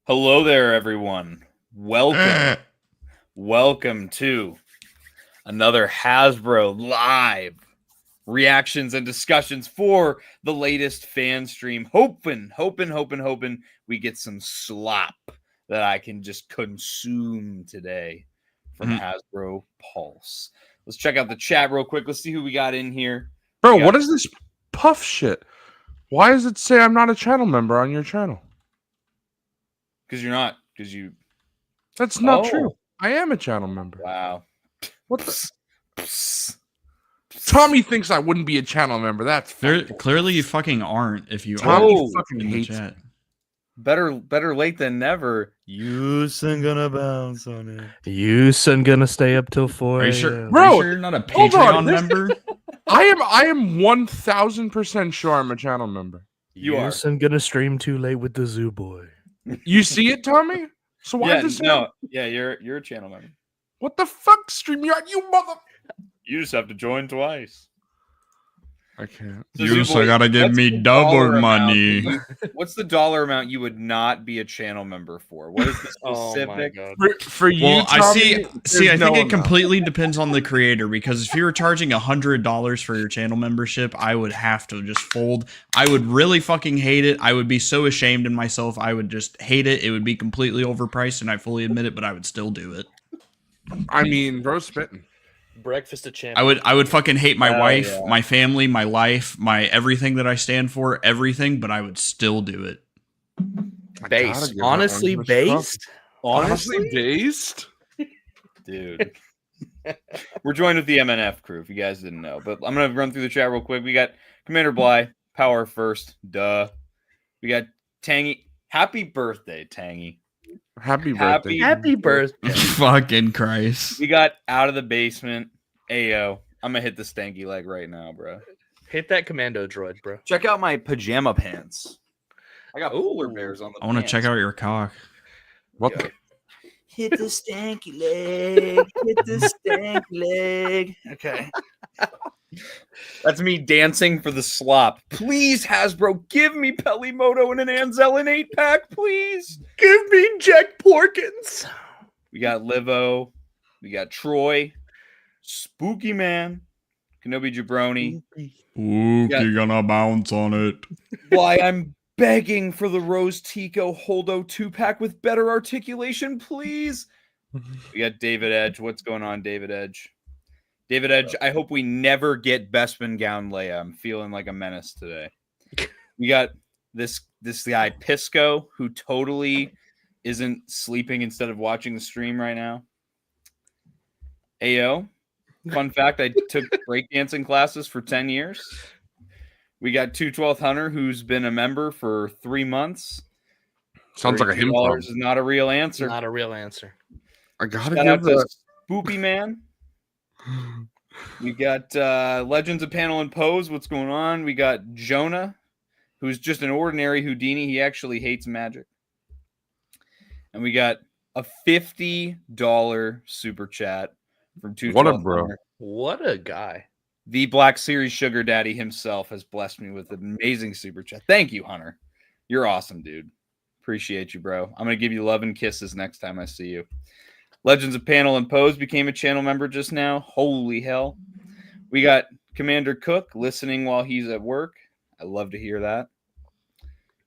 Hello there, everyone. Welcome to another Hasbro live reactions and discussions for the latest fan stream. Hoping we get some slop that I can just consume today from Hasbro Pulse. Let's check out the chat real quick. Let's see who we got in here. Bro, what is this puff shit? Why does it say I'm not a channel member on your channel? Because you're not. Because you... That's not true. I am a channel member. Wow. What the... Tommy thinks I wouldn't be a channel member. That's clearly you fucking aren't. If you Tommy fucking hates chat. Better late than never. You'son gonna bounce on it. Youson gonna stay up till 4 Are you a.m. sure? Bro, are you sure you're not a Patreon member? I am 1,000% sure I'm a channel member. You are. Youson gonna stream too late with the Zoo Boy. You see it, Tommy? So why does it no? Yeah, you're a channel member. What the fuck, StreamYard? You mother... You just have to join twice. I can't. So You also gotta give me double money. What's the dollar amount you would not be a channel member for? What is the specific? For you, Well, Tommy, I think it completely depends on the creator, because if you were charging $100 for your channel membership, I would have to just fold. I would really fucking hate it. I would be so ashamed in myself. I would just hate it. It would be completely overpriced, and I fully admit it, but I would still do it. I mean, bro, spitting. Breakfast of champions. I would fucking hate my wife, my family, my life, my everything that I stand for, everything, but I would still do it. Based. Honestly based? Honestly based? Dude. We're joined with the MNF crew, if you guys didn't know. But I'm going to run through the chat real quick. We got Commander Bly, Power First, duh. We got Tangy. Happy birthday, Tangy. Happy birthday. Happy birthday. Fucking Christ. We got Out of the Basement. Ayo. I'm going to hit the stanky leg right now, bro. Hit that commando droid, bro. Check out my pajama pants. I got polar bears on the I want to check out your cock. What the? Hit the stanky leg. Hit the stanky leg. Okay. That's me dancing for the slop. Please, Hasbro, give me Pelimoto and an Anzel in 8-pack, please. Give me Jack Porkins. We got Livo. We got Troy. Spooky Man. Kenobi Jabroni. Ooh, you're gonna bounce on it. Why I'm begging for the Rose Tico Holdo 2-pack with better articulation, please. We got David Edge. What's going on, David Edge? David Edge, I hope we never get Bespin Gown Leia. I'm feeling like a menace today. We got this guy, Pisco, who totally isn't sleeping instead of watching the stream right now. Ayo. Fun fact, I took breakdancing classes for 10 years. We got 212th Hunter, who's been a member for 3 months. Sounds like a him. $32 is not a real answer. Not a real answer. I gotta Shout out give to Spoopy Man. We got Legends of Panel and Pose. What's going on? We got Jonah, who's just an ordinary Houdini. He actually hates magic. And we got a $50 super chat from 212. What a bro. What a guy. The Black Series Sugar Daddy himself has blessed me with an amazing super chat. Thank you, Hunter. You're awesome, dude. Appreciate you, bro. I'm going to give you love and kisses next time I see you. Legends of Panel and Pose became a channel member just now. Holy hell. We got Commander Cook listening while he's at work. I love to hear that.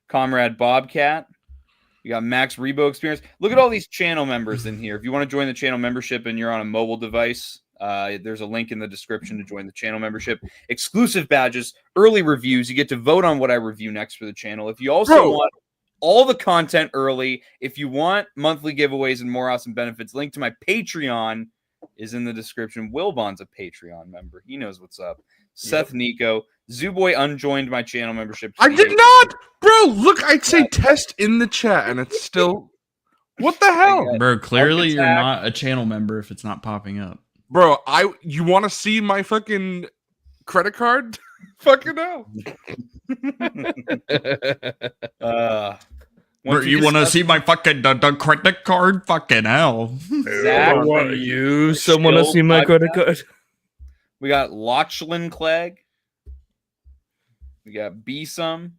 Comrade Bobcat. We got Max Rebo Experience. Look at all these channel members in here. If you want to join the channel membership and you're on a mobile device, there's a link in the description to join the channel membership. Exclusive badges, early reviews. You get to vote on what I review next for the channel. If you also want all the content early, if you want monthly giveaways and more awesome benefits, link to my Patreon is in the description. Wilbon's a Patreon member. He knows what's up. Seth Nico. Zooboy unjoined my channel membership. I did not! Bro, look, I'd say test in the chat and it's still... What the hell? Bro, clearly you're not a channel member if it's not popping up. Bro, you want to see my fucking credit card? Fucking hell. You want to see my fucking the credit card? Fucking hell. Zach, Someone to see my credit card. We got Lochlin Clegg. We got B-Sum,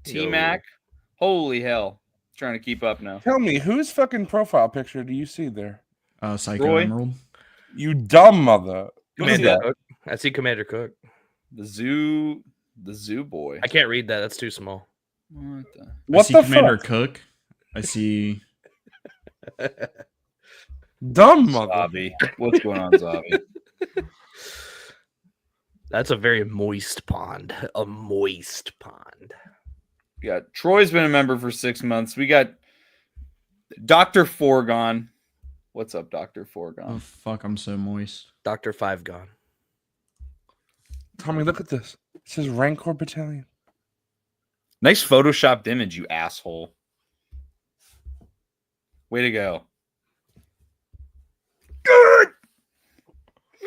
T-Mac. Holy hell. Trying to keep up now. Tell me, whose fucking profile picture do you see there? Psycho Roy? Emerald. You dumb mother. What is Commander that? Cook. I see Commander Cook. The zoo boy. I can't read that. That's too small. What the? I What see the Commander fuck? Cook. I see. Dumb mother. Zabi. What's going on, Zabi? That's a very moist pond. A moist pond. We got Troy's been a member for 6 months. We got Dr. Forgon. What's up, Dr. Forgon? Oh fuck! I'm so moist. Dr. Five gone. Tommy, look at this. It says Rancor Battalion. Nice photoshopped image, you asshole. Way to go.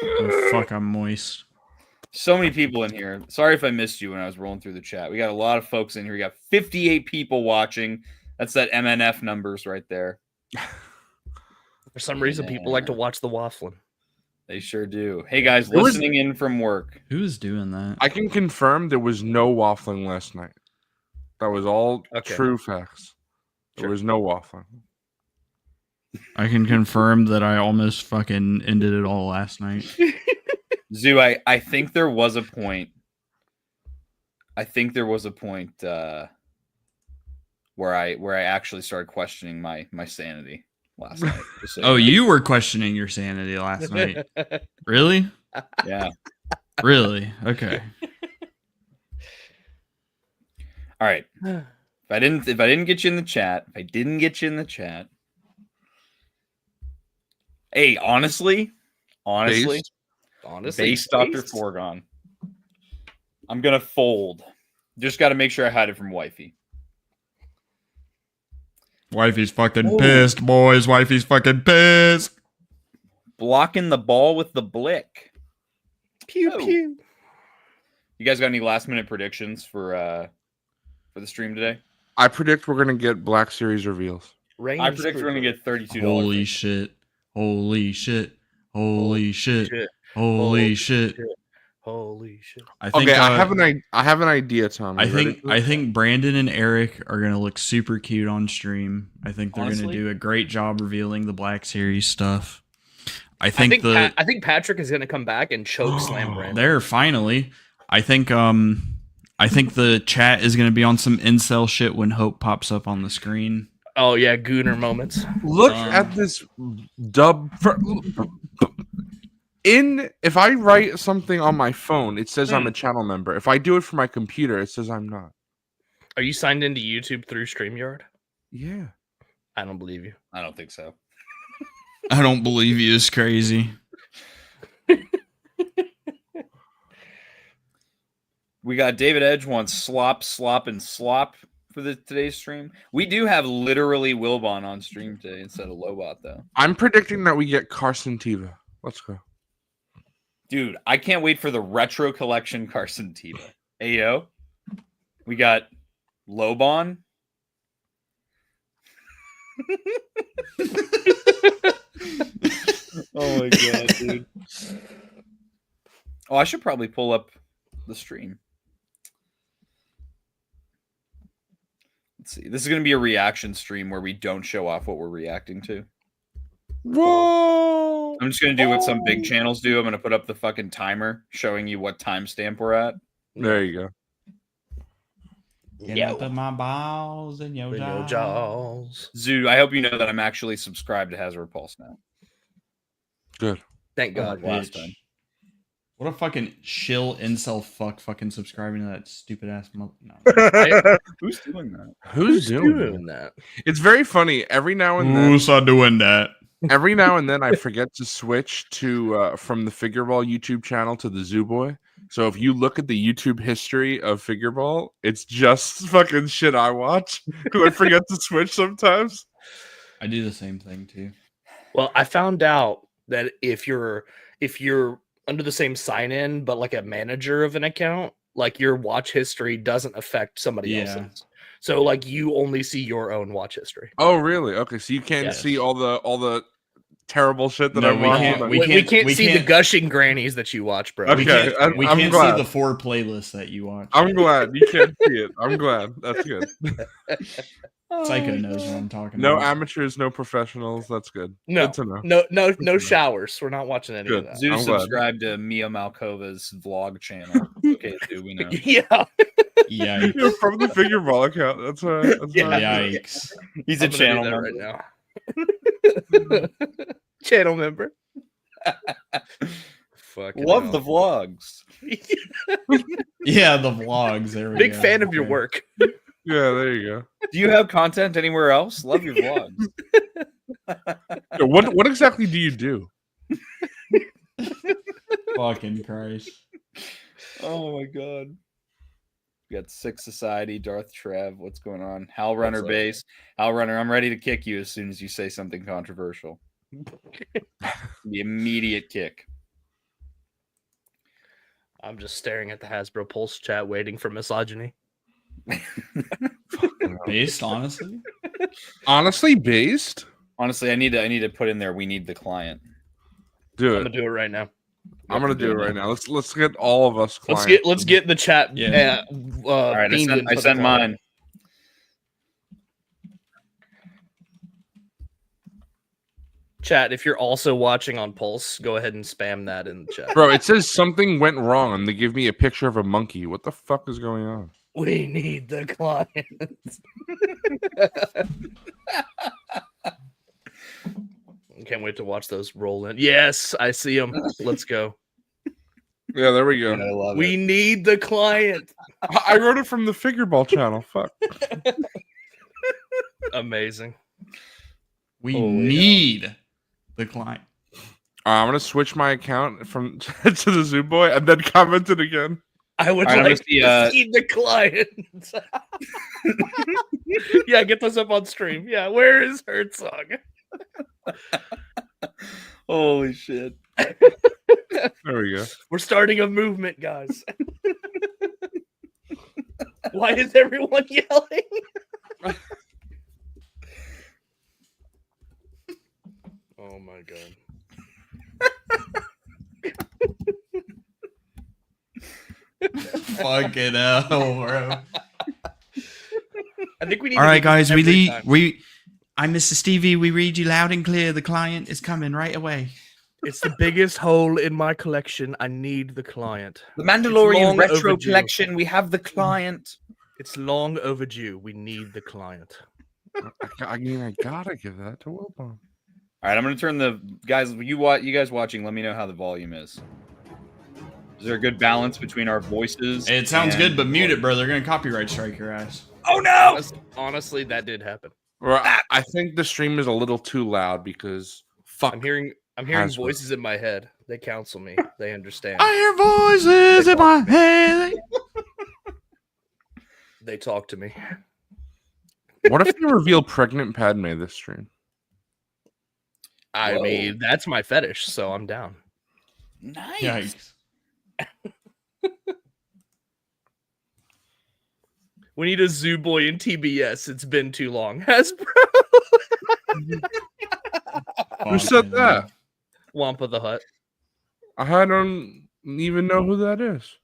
Oh fuck! I'm moist. So many people in here. Sorry if I missed you when I was rolling through the chat. We got a lot of folks in here. We got 58 people watching. That's that MNF numbers right there. For some reason, people like to watch the waffling. They sure do. Hey guys, There was- listening in from work. Who is doing that? I can confirm there was no waffling last night. That was all Okay. true facts. There Sure. was no waffling. I can confirm that I almost fucking ended it all last night. Zoo, I think there was a point. I think there was a point where I actually started questioning my sanity last night. Just so Oh, you know. you were questioning your sanity last night. Really? Yeah. Really? Okay. All right. If I didn't get you in the chat, hey, honestly, Based? Honestly, base Dr. Forgon. I'm gonna fold. Just got to make sure I hide it from wifey. Wifey's fucking pissed, boys. Wifey's fucking pissed. Blocking the ball with the blick. Pew Oh. pew. You guys got any last minute predictions for the stream today? I predict we're gonna get Black Series reveals. I predict we're gonna get $32. Holy shit. Holy shit. Holy shit. shit. Holy shit. Holy shit. I think Okay, I have an idea, Tom. I think Brandon and Eric are gonna look super cute on stream. I think they're Honestly? gonna do a great job revealing the Black Series stuff. I I think think Patrick is gonna come back and choke slam Brandon. there finally. I think the chat is gonna be on some incel shit when Hope pops up on the screen. Oh yeah, Gooner moments. Look at this dub. If I write something on my phone, it says I'm a channel member. If I do it for my computer, it says I'm not. Are you signed into YouTube through StreamYard? Yeah. I don't believe you. I don't think so. I don't believe you. It's crazy. We got David Edge wants slop for today's stream. We do have literally Wilbon on stream today instead of Lobot though. I'm predicting that we get Carson Tiva. Let's go. Dude, I can't wait for the retro collection Carson Tiva. Ayo. We got Lobon. Oh my god, dude. Oh, I should probably pull up the stream. Let's see. This is going to be a reaction stream where we don't show off what we're reacting to. Whoa! I'm just going to do what some big channels do. I'm going to put up the fucking timer showing you what timestamp we're at. There you go. Get up in my balls and your jaws. jaws. Zoo, I hope you know that I'm actually subscribed to Hasbro Pulse now. Good. Thank God. Unlike last time. What a fucking shill incel fucking subscribing to that stupid ass no. Who's doing that? Who's doing that? It's very funny. Every now and then, Who's doing that? every now and then, I forget to switch to from the Figureball YouTube channel to the Zoo Boy. So if you look at the YouTube history of Figureball, it's just fucking shit I watch because I forget to switch sometimes. I do the same thing too. Well, I found out that if you're under the same sign-in, but like a manager of an account, like your watch history doesn't affect somebody Yeah. else's. So like you only see your own watch history. Oh, really? Okay, so you can't Yes. see all the terrible shit that No, I'm we watching. can't- but- we We can't we see the can't- gushing grannies that you watch, bro. Okay. We I'm can't glad. see the 4 playlists that you watch. I'm glad you can't see it. I'm glad. That's good. Psycho knows what I'm talking No about. amateurs, no professionals. That's good. No, Good to know. no showers. We're not watching any Good. of that. Zeus I'm glad. subscribed to Mia Malkova's vlog channel. Okay, do we know? Yeah, Yikes. You're from the Figureball account. That's right. That's Yeah. right. Yikes. He's I'm a gonna do channel that member. right now. Channel member. Fucking Love hell. the vlogs. Yeah, the vlogs. There we Big go. fan of your Okay. work. Yeah, there you go. Do you have content anywhere else? Love your vlogs. Yeah, what exactly do you do? Fucking Christ. Oh my god. We got Six Society, Darth Trev. What's going on? Hal Runner What's up? base. Hal Runner, I'm ready to kick you as soon as you say something controversial. The immediate kick. I'm just staring at the Hasbro Pulse chat, waiting for misogyny. Based, honestly? Honestly, based. Honestly, I need to put in there. We need the client. Do I'm it. gonna do it right now. I'm gonna do it right now. Let's get all of us. Let's Clients. get the chat. Yeah. All right, I sent mine. Chat, if you're also watching on Pulse, go ahead and spam that in the chat. Bro, it says something went wrong, and they give me a picture of a monkey. What the fuck is going on? We need the client. Can't wait to watch those roll in. Yes, I see them. Let's go. Yeah, there we I go. love We it. need the client. I wrote it from the Figureball channel. Fuck. Amazing. We Holy need the client. I'm gonna switch my account from to the Zoo Boy and then comment it again. I would All right, I'm like gonna to see the client. Yeah, get this up on stream. Yeah, where is Herzog? Holy shit. There we go. We're starting a movement, guys. Why is everyone yelling? Oh my god. Fucking hell, bro. I think we need All to right, do this guys, we every lead. time. I'm Mr. Stevie. We read you loud and clear. The client is coming right away. It's the biggest hole in my collection. I need the client. The long Mandalorian retro overdue. collection. We have the client. It's long overdue. We need the client. I mean, I gotta give that to Wilbon. All right, I'm gonna turn the guys. You guys watching? Let me know how the volume is. Is there a good balance between our voices? It sounds and- good, but mute it, bro. They're gonna copyright strike your ass. Oh no! Honestly, that did happen. Well, I think the stream is a little too loud because fuck. I'm hearing Hasbro. voices in my head. They counsel me. They understand. I hear voices in my head. They talk to me. What if you reveal pregnant Padme this stream? I Whoa. mean, that's my fetish, so I'm down. Nice. Yikes. We need a Zoo Boy in TBS. It's been too long. Hasbro. Who said that? Wampa the Hut. I don't even know who that is.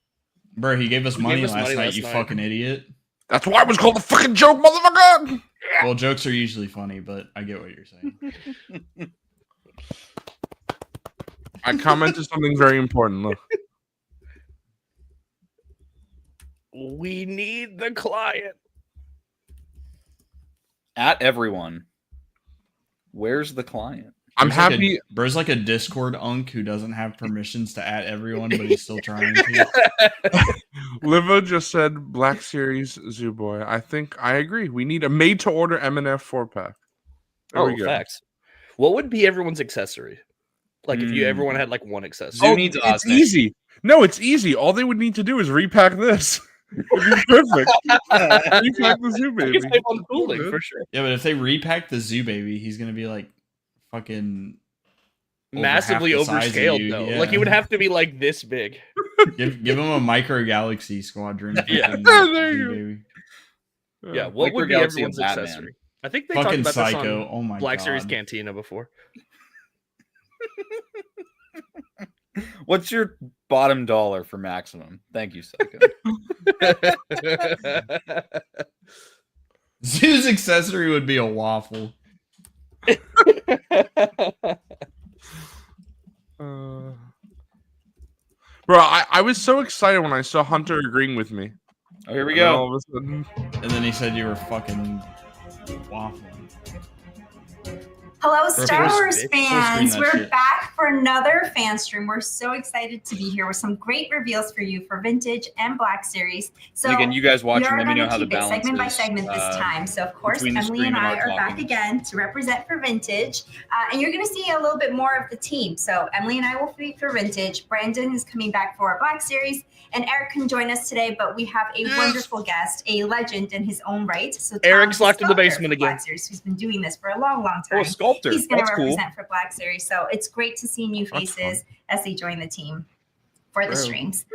Bro, he gave us He money gave us last money night, last you night. fucking idiot. That's why it was called the fucking joke, motherfucker. Well, jokes are usually funny, but I get what you're saying. I commented something very important. Look, We need the client. At everyone. Where's the client? I'm Bro's like happy. Bro's like a Discord unk who doesn't have permissions to add everyone, but he's still trying to. Liva just said Black Series Zoo Boy. I think I agree. We need a made-to-order M&F 4-pack. There we go. Facts. What would be everyone's accessory? Like if you everyone had like one accessory. Zoo needs it's Oznek. easy. No, it's easy. All they would need to do is repack this. It'd be perfect. Repack the Zoo I Baby. can save on cooling for sure. Yeah, but if they repack the Zoo Baby, he's gonna be like fucking over Massively half the size of overscaled you, though. yeah. Like it would have to be like this big. give him a micro galaxy squadron. Yeah. fucking There Zoo you go. Baby. Yeah, what Like would be Galaxy everyone's and Batman. accessory? I think they talked Fucking about Psycho. this on Oh my Black god. Series Cantina before. What's your bottom dollar for maximum? Thank you, Psycho. Zoo's accessory would be a waffle. Bro, I was so excited when I saw Hunter agreeing with me. Oh, here we And then go. all of a sudden, And then he said you were fucking waffling. Hello, Full Star screen Wars fans. that We're shit. back for another fan stream. We're so excited to be here with some great reveals for you for Vintage and Black Series. So And again, you guys watching, we are let me going know to how the keep it balance segment by is, segment this time. So of course, between the Emily stream and and I our are back talking. again to represent for Vintage. And you're going to see a little bit more of the team. So Emily and I will be for Vintage. Brandon is coming back for our Black Series. And Eric can join us today, but we have a wonderful guest, a legend in his own right. So Eric's Tom, locked in the sculptor basement for Black again. Series, who's been doing this for a long, long Oh, time. sculptor. He's going to That's cool. represent for Black Series. So it's great to see new That's faces as they join the team for the Bro. streams.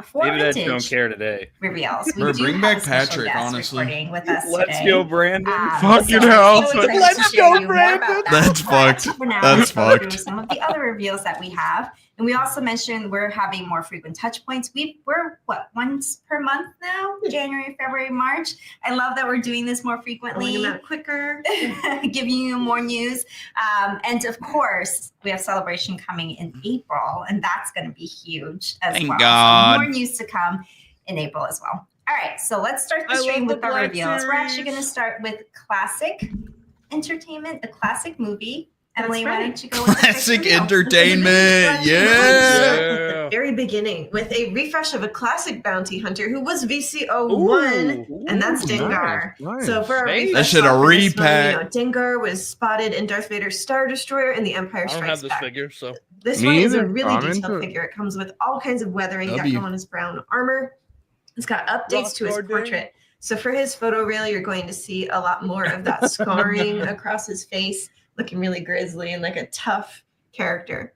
For David Edge don't Vintage care today. reveals, we Bro, do bring have back a special Patrick, guest honestly. recording with us Let's today. go, Brandon. Fucking so hell. so excited Let's to share go, you more about Brandon. that. That's But fucked. For now, That's let's go fucked. through some of the other reveals that we have. And we also mentioned we're having more frequent touch points. We're once per month now? January, February, March. I love that we're doing this more frequently. Quicker, giving you more news. And of course, we have Celebration coming in April, and that's going to be huge as Thank well. God. So more news to come in April as well. All right, so let's start the I stream love with the our Black reveals. We're actually Series. going to start with classic entertainment, a classic movie. That's Emily, why right. don't you go with the first Classic reveal? entertainment. Yeah. Yeah. Very beginning with a refresh of a classic bounty hunter who was VC01, Ooh. and that's Ooh, Dengar. nice. So for our Nice. refresh That shit a slot for this repack. one, Dengar was spotted in Darth Vader's Star Destroyer in The Empire I don't have Strikes this Back. figure, so This Me one is a either. really I'm detailed into it. figure. It comes with all kinds of weathering. W. Got on his brown armor. It's got updates to his Rock portrait. So for his photo reel, you're going to see a lot more of that scarring across his face, looking really grisly and like a tough character.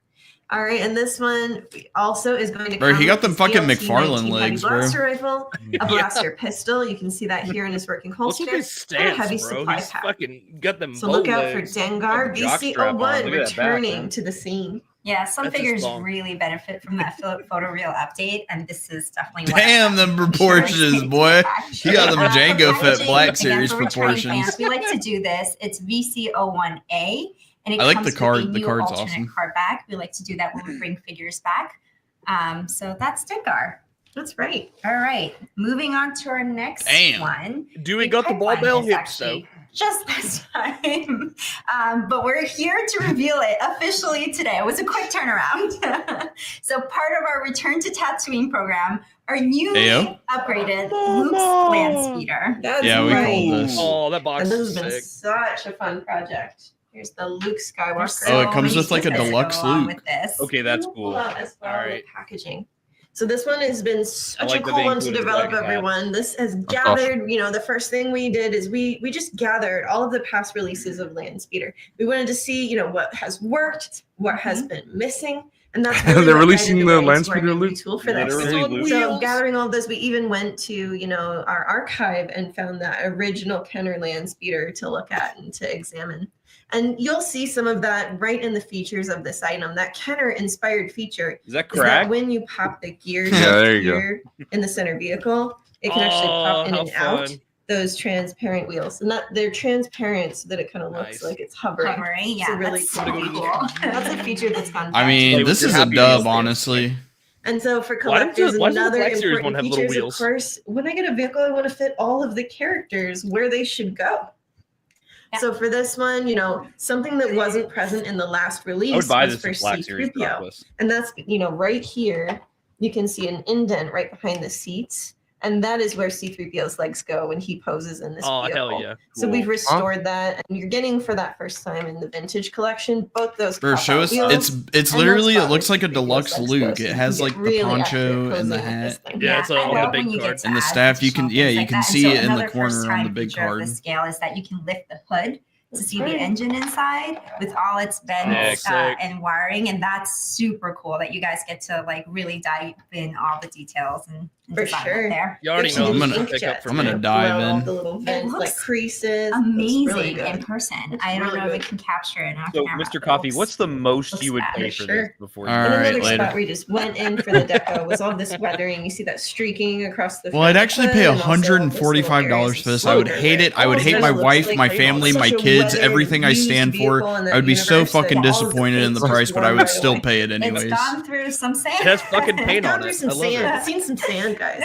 All right, and this one also is going to Bro, come he got with them his fucking DLT McFarlane 19 legs, heavy bro. blaster rifle, a blaster pistol. You can see that here in his working what's holster. with his and a stance, heavy bro? supply He's pack. fucking got them. So look bow out for legs. Dengar Got the jock strap on. VC01 Look at that back, returning man. to the scene. Yeah, some That's his figures thong. really benefit from that photo reel update, and this is definitely one of Damn them proportions, boy. He got them Django for Fett packaging, Black again, Series for returning proportions. fans, we like to do this. It's VC01A, and it I like comes the with card. a The new card's alternate awesome. card back. We like to do that when we bring figures back. So that's Dengar. That's right. All right, moving on to our next Damn. one. Do we The got the ball pipeline bell is hips though? actually just this time. But we're here to reveal it officially today. It was a quick turnaround. So part of our Return to Tatooine program, our newly Ayo. upgraded Luke's land speeder. That's Yeah, we right. called this. Oh, that box And this is has been sick. such a fun project. Here's the Luke Skywalker. There's Oh, it comes many with, like, a pieces to deluxe go along Luke. with this. Okay, that's We'll cool. pull out as well All the right. packaging. So this one has been such like a that cool they one to included develop, leg hat. everyone. This has awesome. gathered, the first thing we did is we just gathered all of the past releases of Land Speeder. We wanted to see, what has worked, what has been missing. And that's really They're what releasing guided the way Land to our Speeder new Luke. tool for this. Literally Luke. So gathering all this, we even went to, our archive and found that original Kenner Land Speeder to look at and to examine. And you'll see some of that right in the features of this item. That Kenner inspired feature Is that is that crack? when you pop the gears Yeah, of there you go. gear in the center vehicle, it can actually pop in how and out fun. those transparent wheels. And they're transparent so that it kind of looks Nice. like it's hovering. Hovering, It's yeah, a really that's cool pretty feature. cool. That's a feature that's gone I back to mean, Hey, this you're is a happy dub, wheels. honestly. And so for Why does collectors, the another Black Series one important have little features, of wheels? course, when I get a vehicle, I want to fit all of the characters where they should go. Yeah. So for this one, something that wasn't present in the last release I would buy was this for if Black Series C-3PO. dropped this. And that's, right here, you can see an indent right behind the seats. And that is where C-3PO's legs go when he poses in this Oh, vehicle. hell yeah. So Cool. we've restored that, and you're getting for that first time in the vintage collection both those. Bro, pop-out show us. wheels It's and literally. those It looks like a spotters. deluxe Those Luke. exposed, It so has you like can the get really poncho accurate and the posing with this hat. thing. Yeah, it's I on the love big when you card. get to And the add staff, you can- additional yeah, things you like can that. see so it in the another corner on first-time the big feature of card. the scale is that you can lift the hood to see right. the engine inside with all its vents Sick. and wiring, and that's super cool that you guys get to like really dive in all the details and and For design sure. it there. You already She know did I'm this gonna- is a pickup for I'm me. gonna dive Well, in. the little vents, like looks creases. It looks really Amazing good. in person. It's I don't really know if good. it can capture it on So, camera. Mr. but it Coffee, looks- what's the most looks you would bad. pay For for sure. this before All you? And right, another later. spot where you just went in for the deco was all this weathering. You see that streaking across the Well, I'd front actually hood pay and also all this little $145 areas for of this. I would silver hate that it. I would almost hate my looks wife, like my family, such my a kids, weathered, everything I used stand for. vehicle in that I would be so universe that fucking all of the disappointed in the paint's price, just but I worn would right still away. pay it It's anyways. gone through some sand. It has fucking paint Gone on through it. some I love sand. it. I've seen some sand, guys.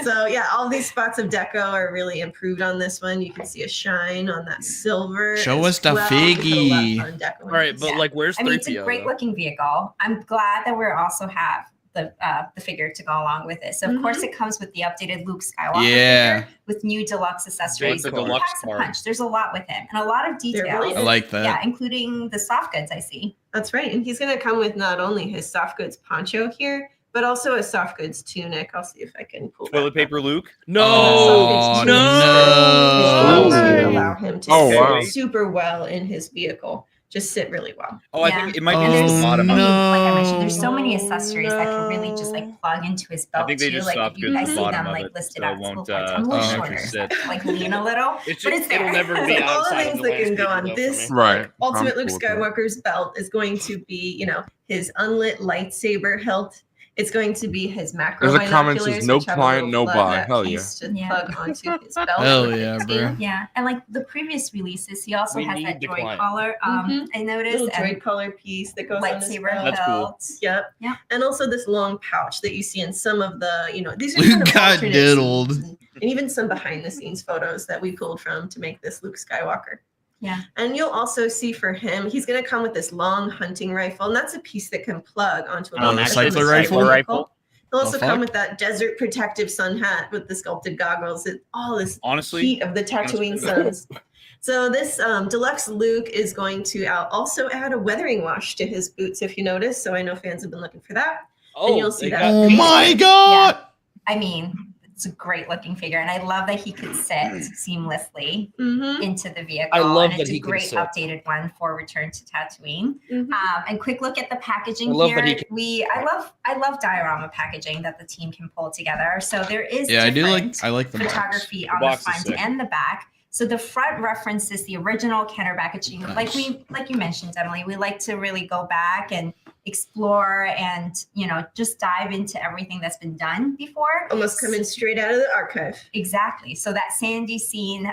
So yeah, all these spots of deco are really improved on this one. You can see a shine on that silver. Show as us the well. We put a lot of figgy. fun deco All right, into but Yeah. like, where's I mean, it's a 3PO? great though? looking vehicle. I'm glad that we also have the figure to go along with it. So of course it comes with the updated Luke Skywalker Yeah. figure with new deluxe accessories. the It deluxe packs a part? punch. There's a lot with him and a lot of details. really I like that. Yeah, including the soft goods I see. That's right. And he's going to come with not only his soft goods poncho here, but also a soft goods tunic. I'll see if I can pull that Toilet up. paper Luke? No, Oh, no. no. To allow him to Oh, sit wow. super well in his vehicle. Just sit really well. Oh, I Yeah. think it might And be there's just the so bottom many, of it. like I mentioned, there's so Oh, many accessories that can really just like plug into his belt think they too. just Like soft if you goods guys the see bottom them of like it, listed so it out, it's a little won't, parts. I'm a little oh, shorter, actually so I have sit. to, like lean a little. It's But just, it's there. it'll never be So all the outside of things the that can go landscaper, on though, for this me. Right. Ultimate I'm Luke cool with that. Skywalker's belt is going to be, his unlit lightsaber hilt. It's going to be his macro There's a comment that binoculars, says, "No which have a client, little no plug, buy." that Hell piece to Yeah. plug onto his belt. Hell with yeah, his bro. skin. Yeah, and like the previous releases, he also We has need that the droid client. collar. I noticed, Little droid and collar piece that goes on his lightsaber belt. That's cool. hilt. Yep. Yeah. And also this long pouch that you see in some of the, these are Luke kind of got alternate diddled. scenes and even some behind the scenes photos that we pulled from to make this Luke Skywalker. Yeah. And you'll also see for him, he's going to come with this long hunting rifle, and that's a piece that can plug onto a Oh, boat. the That's cycler from the rifle? vehicle. He'll also The come fuck? with that desert protective sun hat with the sculpted goggles. All this Honestly, heat of the Tatooine suns. So this deluxe Luke is going to also add a weathering wash to his boots, if you notice. So I know fans have been looking for that. Oh, you'll see they that. got Oh paint. my god! I mean, it's a great looking figure, and I love that he could sit seamlessly Mm-hmm. into the vehicle. I love and that it's he a can great sit. updated one for Return to Tatooine. Mm-hmm. And quick look at the packaging I love here. that he I love diorama packaging that the team can pull together. So there is Yeah, different I like the box. photography on The the box is front sick. and the back. So the front references the original Kenner packaging. Nice. Like you mentioned, Emily, we like to really go back and explore and just dive into everything that's been done before. Almost coming straight out of the archive. Exactly. So that sandy scene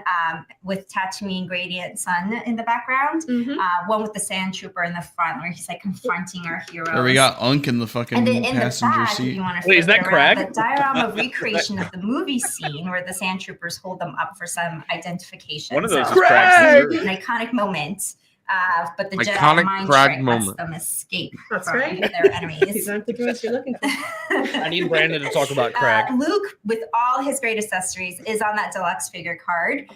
with Tatooine gradient sun in the background, Mm-hmm. one with the sand trooper in the front where he's like confronting our heroes. Or we got Unk in the fucking And then in the passenger back, if seat. you want to Wait, is that Crag? the diorama recreation of the movie scene where the sand troopers hold them up for some identification. One of those So, is Crag. an iconic moment. But the Iconic Jedi mind Crag trick moment. lets them escape That's from right. their enemies. These aren't the droids you're looking for. I need Brandon to talk about Crag. Luke, with all his great accessories, is on that deluxe figure card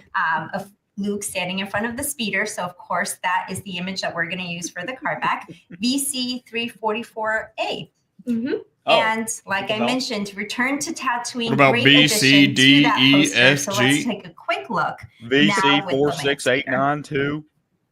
of Luke standing in front of the speeder. So, of course, that is the image that we're going to use for the card back. VC344A. Mm-hmm. Oh, And like I Well. mentioned, Return to Tatooine. What about great B, addition C, to D, that E, poster. F, So G? let's take a quick look. VC Now with 46892.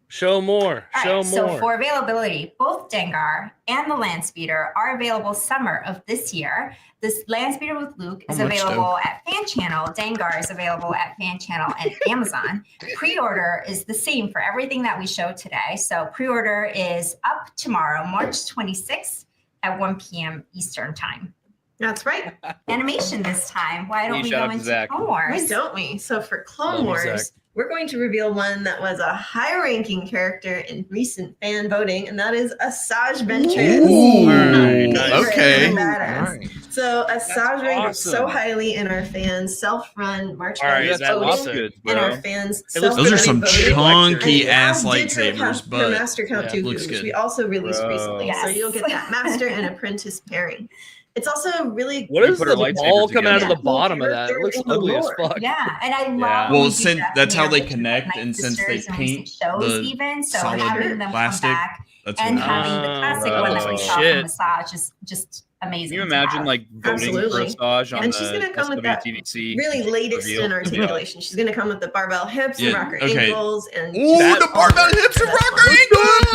Show more. All Show right, so more. for availability, both Dengar and the Landspeeder are available summer of this year. This Landspeeder with Luke is How much, available at Fan Channel. Dengar is available at Fan Channel and Amazon. Pre-order is the same for everything that we show today. So pre-order is up tomorrow, March 26th at 1 p.m. Eastern time. That's right. Animation this time. Why don't Hey, we shout go out to into Zach. Clone Why Wars? don't we? So for Clone Love you, Wars, Zach. we're going to reveal one that was a high-ranking character in recent fan voting, and that is Asajj Ventress. Ooh, Favorite okay. of the badass. Right. So Asajj ranked awesome. so highly in our fans' self-run March All right, Madness that's voting, awesome. Good, and our bro. fans It looks Those are some self-voting. chunky And ass our digital lightsabers, count for but Master Count yeah, 2, looks which good. we also released Bro. recently. So Yes. you'll get that Master and Apprentice pairing. It's also really What You is put the our lightsabers ball coming out of the together. bottom of that? It looks Character in ugly the as lore. fuck. Yeah, and I love. Yeah. when Well, we do since that that's how they with connect, Night and since they Sisters and paint recent shows the even, so solid having them plastic, come back that's and what having the classic bro. one that we Oh, saw shit. from Massage is just amazing. Can you to imagine have. like voting Absolutely. for Asajj on And the she's gonna come with that SWTDC? really latest reveal. in articulation. She's going to come with the barbell hips Yeah, and rocker okay. ankles and Ooh, That- the barbell hips and rocker ankles!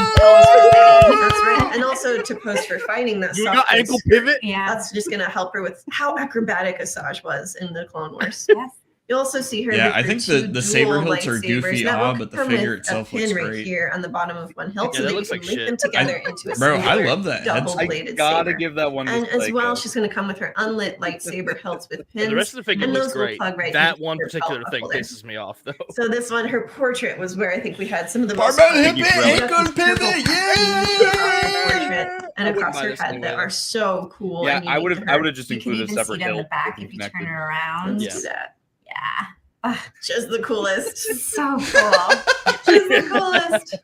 That's right. And also also to pose for fighting that You soft got ankle pivot. Yeah. That's just gonna help her with how acrobatic Asajj was in the Clone Wars. Yes. You'll also see her. Yeah, with I her think two the saber dual hilts are goofy, lightsabers. That will but the come figure with itself a pin looks right great. here on the bottom of one hilt, Yeah, so that that you looks can like link shit. them together into a Bro, I singular love that double headset. bladed Gotta saber. give that one. And just as like well, a- she's going to come with her unlit lightsaber hilts with pins. The rest of the figure and looks those will great. plug right That into one her particular belt thing holder. pisses me off, though. So this one, her portrait was where I think we had some of the most Barbell fun. hip Piggy it, Relic. ankle pivot, Portrait and I wouldn't across buy her this head anyway, that though. are so cool. Yeah, and I would unique have. to her. Just You can included even a see separate it on the hilt. back if you turn it around. Let's Yeah. do that. Yeah. Just the coolest. So cool. She's the coolest.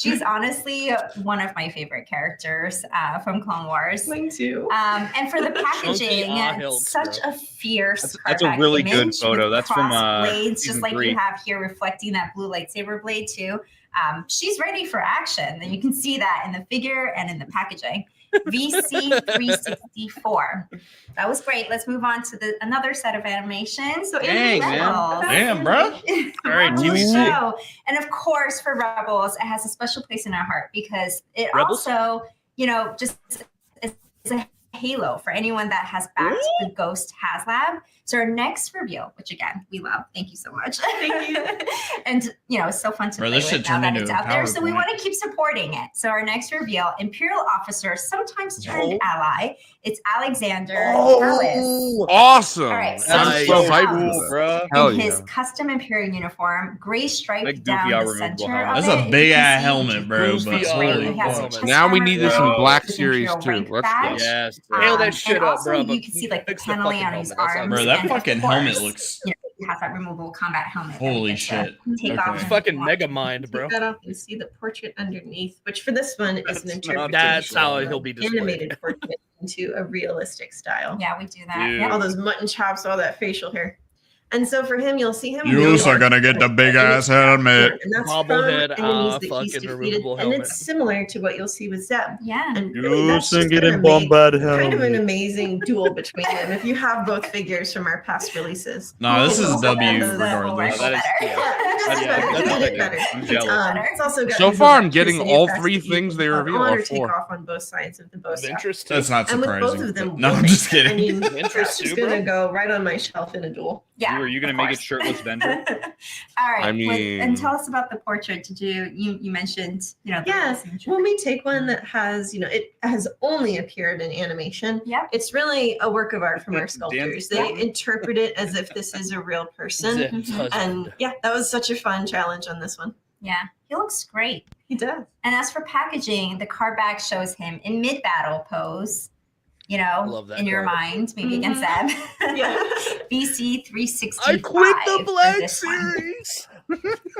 She's honestly one of my favorite characters from Clone Wars. Mine too. And for the packaging, hilts, such bro. a fierce. That's a cardback really good image photo. with That's from, crossed blades, season just like 3. you have here, reflecting that blue lightsaber blade too. She's ready for action, and you can see that in the figure and in the packaging. VC364. That was great. Let's move on to another set of animations. So Dang, man. Rebels. Damn, bro. All right, Rebels TBC. show. And of course, for Rebels, it has a special place in our heart because it Rebels? also, just is a halo for anyone that has backed the Ghost HasLab. So our next reveal, which again we love, thank you so much. Thank you. And it's so fun to Bro, play this with shit now turned that into it's a out there. So we PowerPoint. want to keep supporting it. So our next reveal, Imperial officer, sometimes turned No. ally. It's Alexander Oh. Ellis. Awesome. All right, so I'm Nice. so check hyped out for Cool, that. bro. Hell in yeah. his custom Imperial uniform, gray stripe Like down goofy, the removable center helmet. of That's it. a You big can ass see helmet, bro. Goofy But eye holy it has a fuck. chest Now we armor need this in with Black his Series Imperial too. rank Let's go. badge. Yes. Hail that shit and up, also bro. you can see like the Fix the paneling fucking on his helmet. That sounds arms. Bro, that and of fucking helmet course, looks. It has that removable combat helmet. that you Holy get to shit. Take Okay. off It's and fucking walk. mega mind, bro. Take that off and see the portrait underneath, which for this one is That's an not- interpretation. That's how of he'll be displayed. animated portrait into a realistic style. Yeah, we do that. Dude. Yep. All those mutton chops, all that facial hair. And so for him, you'll see him. Yous are gonna get the big ass helmet. And that's Bobblehead, from enemies that he's fucking defeated. removable And helmet. it's similar to what you'll see with Zeb. Yeah. And really, that's Yous are just getting gonna make bombed kind of an helmet. amazing duel between them. If you have both figures from our past releases. No, this is Also W has That's the- regardless. that is- better. Just Yeah, better. that's Just better. better. I'm jealous. It's also got So the far, I'm getting electricity all effects 3 that you things they can reveal, on all or take 4. off on both sides of the bow staff. Ventress too. That's not And with both surprising. of them, No, I'm women. just kidding. I mean, Ventress that's just too, bro? gonna go right on my shelf in a duel. Yeah. Are you gonna of make it course. shirtless Vendor? All right. I and mean- tell us about the portrait. Did you mentioned, the Yeah, signature. when we take one that has, it has only appeared in animation, Yep. it's really a work of art from our Dan- sculptors. yeah. They interpret it as if this is a real person. Zeb's Mhm. husband. And yeah, that was such a fun challenge on this one. Yeah. He looks great. He does. And as for packaging, the card back shows him in mid-battle pose. Love that in your card. mind, maybe against Zeb. Yeah. BC 365. I quit the for Black this one. Series.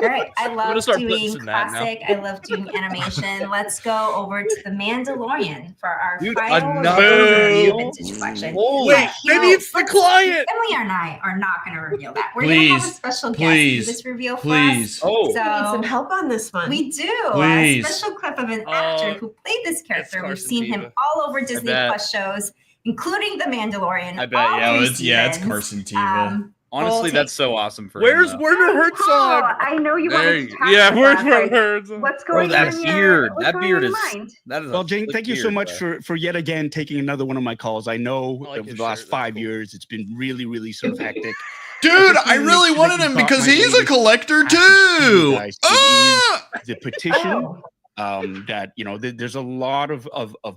All right. I gonna love start doing blitzing that now. classic. I love doing animation. Let's go over to the Mandalorian for our Dude, final another review reveal? vintage collection. Holy, Yeah, maybe it's the client. Emily and I are not going to reveal that. We're going to have a Please, special guest please, do this reveal Please. Oh, We need some So help on this one. we do Please. a special clip of an actor Oh, who played this character. We've Carson seen him Teva. all over Disney bet. Plus shows, including The Mandalorian. I bet, all yeah, three it's seasons. Carson Teva. honestly, Roll that's so awesome for Where's him. though. Werner Herzog? Oh, I know you There wanted you to go. talk Yeah, about where's that, my like, words? What's Bro, going that on in beard, what's that going beard on in is your mind? that is. Well, Jane, thank you so much for yet again taking another one of my calls. I know I like over his the last shirt. That's 5 cool. years it's been really sort of hectic. Dude, just I wanna really make sure wanted that you him got because my he's a latest collector package to you too. guys. It Ah! is the petition Oh, that there's a lot of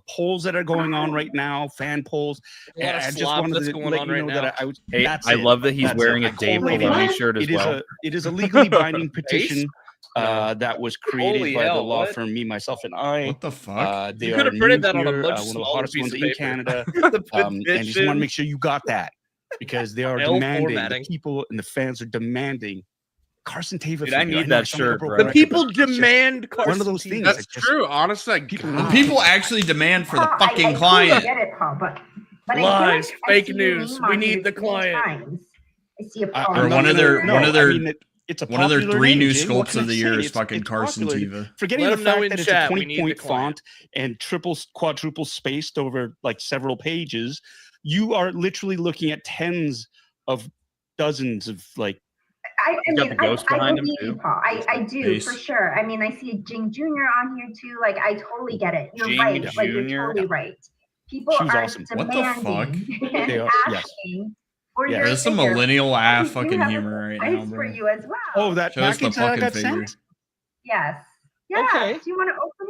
polls that are going on right now, fan polls. A lot of And I just slop wanted that's to going let on you right know now. that I was. Hey, that's I it. love that he's That's wearing it. a I Dave collated Filoni it. shirt as It is well. it is a legally binding petition that was created Holy by hell, the law what? firm, me, myself, and I. What the fuck? They You are could have printed new that on a here, much one of the smaller hottest piece ones of in paper. Canada. The And I just want to petition. make sure you got that because they are L demanding, formatting. the people and the fans are demanding Carson Teva. Dude, I figure. need know that it's on shirt, Corporal bro. The record, people but it's just demand Carson one of those Teva. things. That's that just- true. Honestly, I people God. People actually demand for the Paul, fucking I client. get it, Paul, but I Lies, feel fake I see your news. name We on need here the 3 client. times. I see a I- Paul. I'm Or not one of gonna- their- no, one of I their- mean, it's a One of their popular 3 new name, Jane. What sculpts can of I the say? year is It's fucking Carson popular. Teva. Forgetting Let the them know fact in that it's chat, a we need the 20-point client. font and quadruple spaced over like several pages, you are literally looking at tens of dozens of like I He's got mean, the ghost I behind him, believe too. you, Paul. I do Base. for sure. I mean, I see Jing Jr. on here too. Like, I totally get it. You're Jing right. Like, you're Jr. totally right. People She was are awesome. What the fuck? demanding and They are- yes. asking for Yeah. your There's some figure. millennial ass We do fucking have a humor right now, surprise for bro. you as well. Oh, that Show us the package that I fucking got figure. sent? Yes. Yeah. Okay. Do you want to open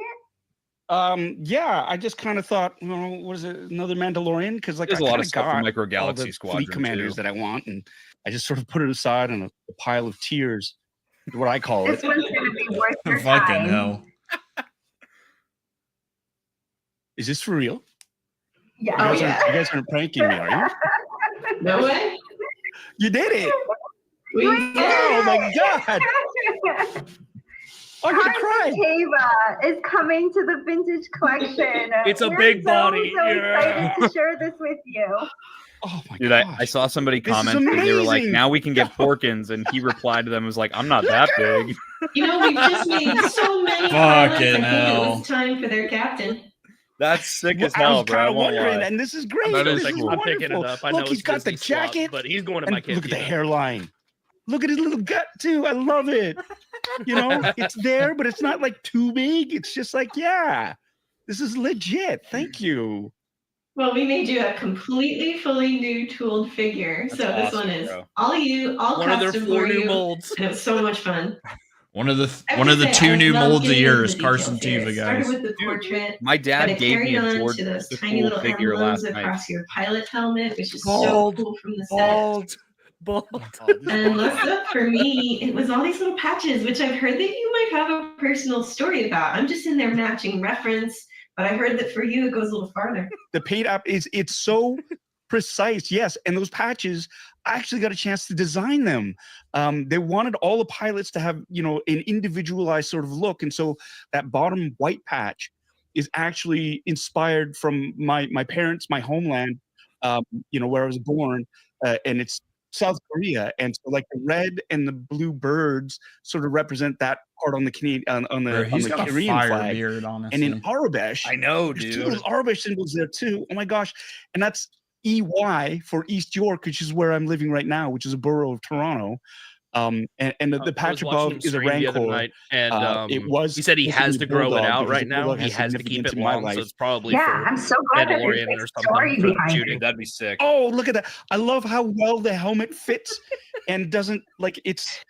it? Yeah, I just kind of thought, well, what is it, another Mandalorian? Because like There's I a lot kinda of stuff from got Micro all Galaxy the Squadron, fleet commanders too. that I want, and I just sort of put it aside in a pile of tears, is what I call This it. one's going to be worth your Fucking time. hell. Is this for real? Yeah. Oh, You yeah. guys aren't pranking me, are you? No way. You did it! We Oh my god! I'm gonna cry. Tava is coming to the vintage collection. It's a We're big body. So Yeah. excited to share this with you. Oh my Dude, god! I saw somebody This is comment and they were like, amazing. now we can get Porkins. And he replied to them, was like, I'm not that big. You know, we've just made so many pilots. I Fucking think hell. it was time for their captain. That's sick Well, as I hell, was bro. I kind of won't wondering, lie. and this is great. That is This cool. I'm picking wonderful. it up. I know Look, he's it's got the Disney swap, jacket, but he's going to and my look at the cantina. hairline. Look at his little gut too. I love it. You know, it's there, but it's not like too big. It's just like, yeah, this is legit. Thank you. Well, we made you a completely fully new tooled figure. That's so this awesome, one is bro. all you, all One of their custom 4 for new you. molds. And it was so much fun. One of the I have one to of the say, 2 I new love molds a getting year into is the Carson details here. Teva, It started guys. with the portrait. My But dad it gave me carried a on George to those the tiny cool little figure emblems last night. across your pilot helmet, which is Bald, so cool from the set. Bald. And last up for me, it was all these little patches, which I've heard that you might have a personal story about. I'm just in there matching reference, but I heard that for you it goes a little farther. The paint app it's so precise. Yes, and those patches, I actually got a chance to design them. They wanted all the pilots to have, you know, an individualized sort of look, and so that bottom white patch is actually inspired from my parents, my homeland, you know, where I was born, and it's South Korea, and so like the red and the blue birds sort of represent that part on the Canadian on Bro, the he's got a Korean fire flag. beard, And honestly. in Arabish, I know, there's 2 dude. little Arabish symbols there too. Oh my gosh. And that's EY for East York, which is where I'm living right now, which is a borough of Toronto. And the patch above is a Rancor. And it was he said he supposed has be to grow it bulldog out because right the now. bulldog He has has to keep significance it in my long, so life. it's probably Yeah, for I'm so glad that Mandalorian there's or a something story for behind shooting. it. That'd be sick. Oh, look at that. I love how well the helmet fits and doesn't like it's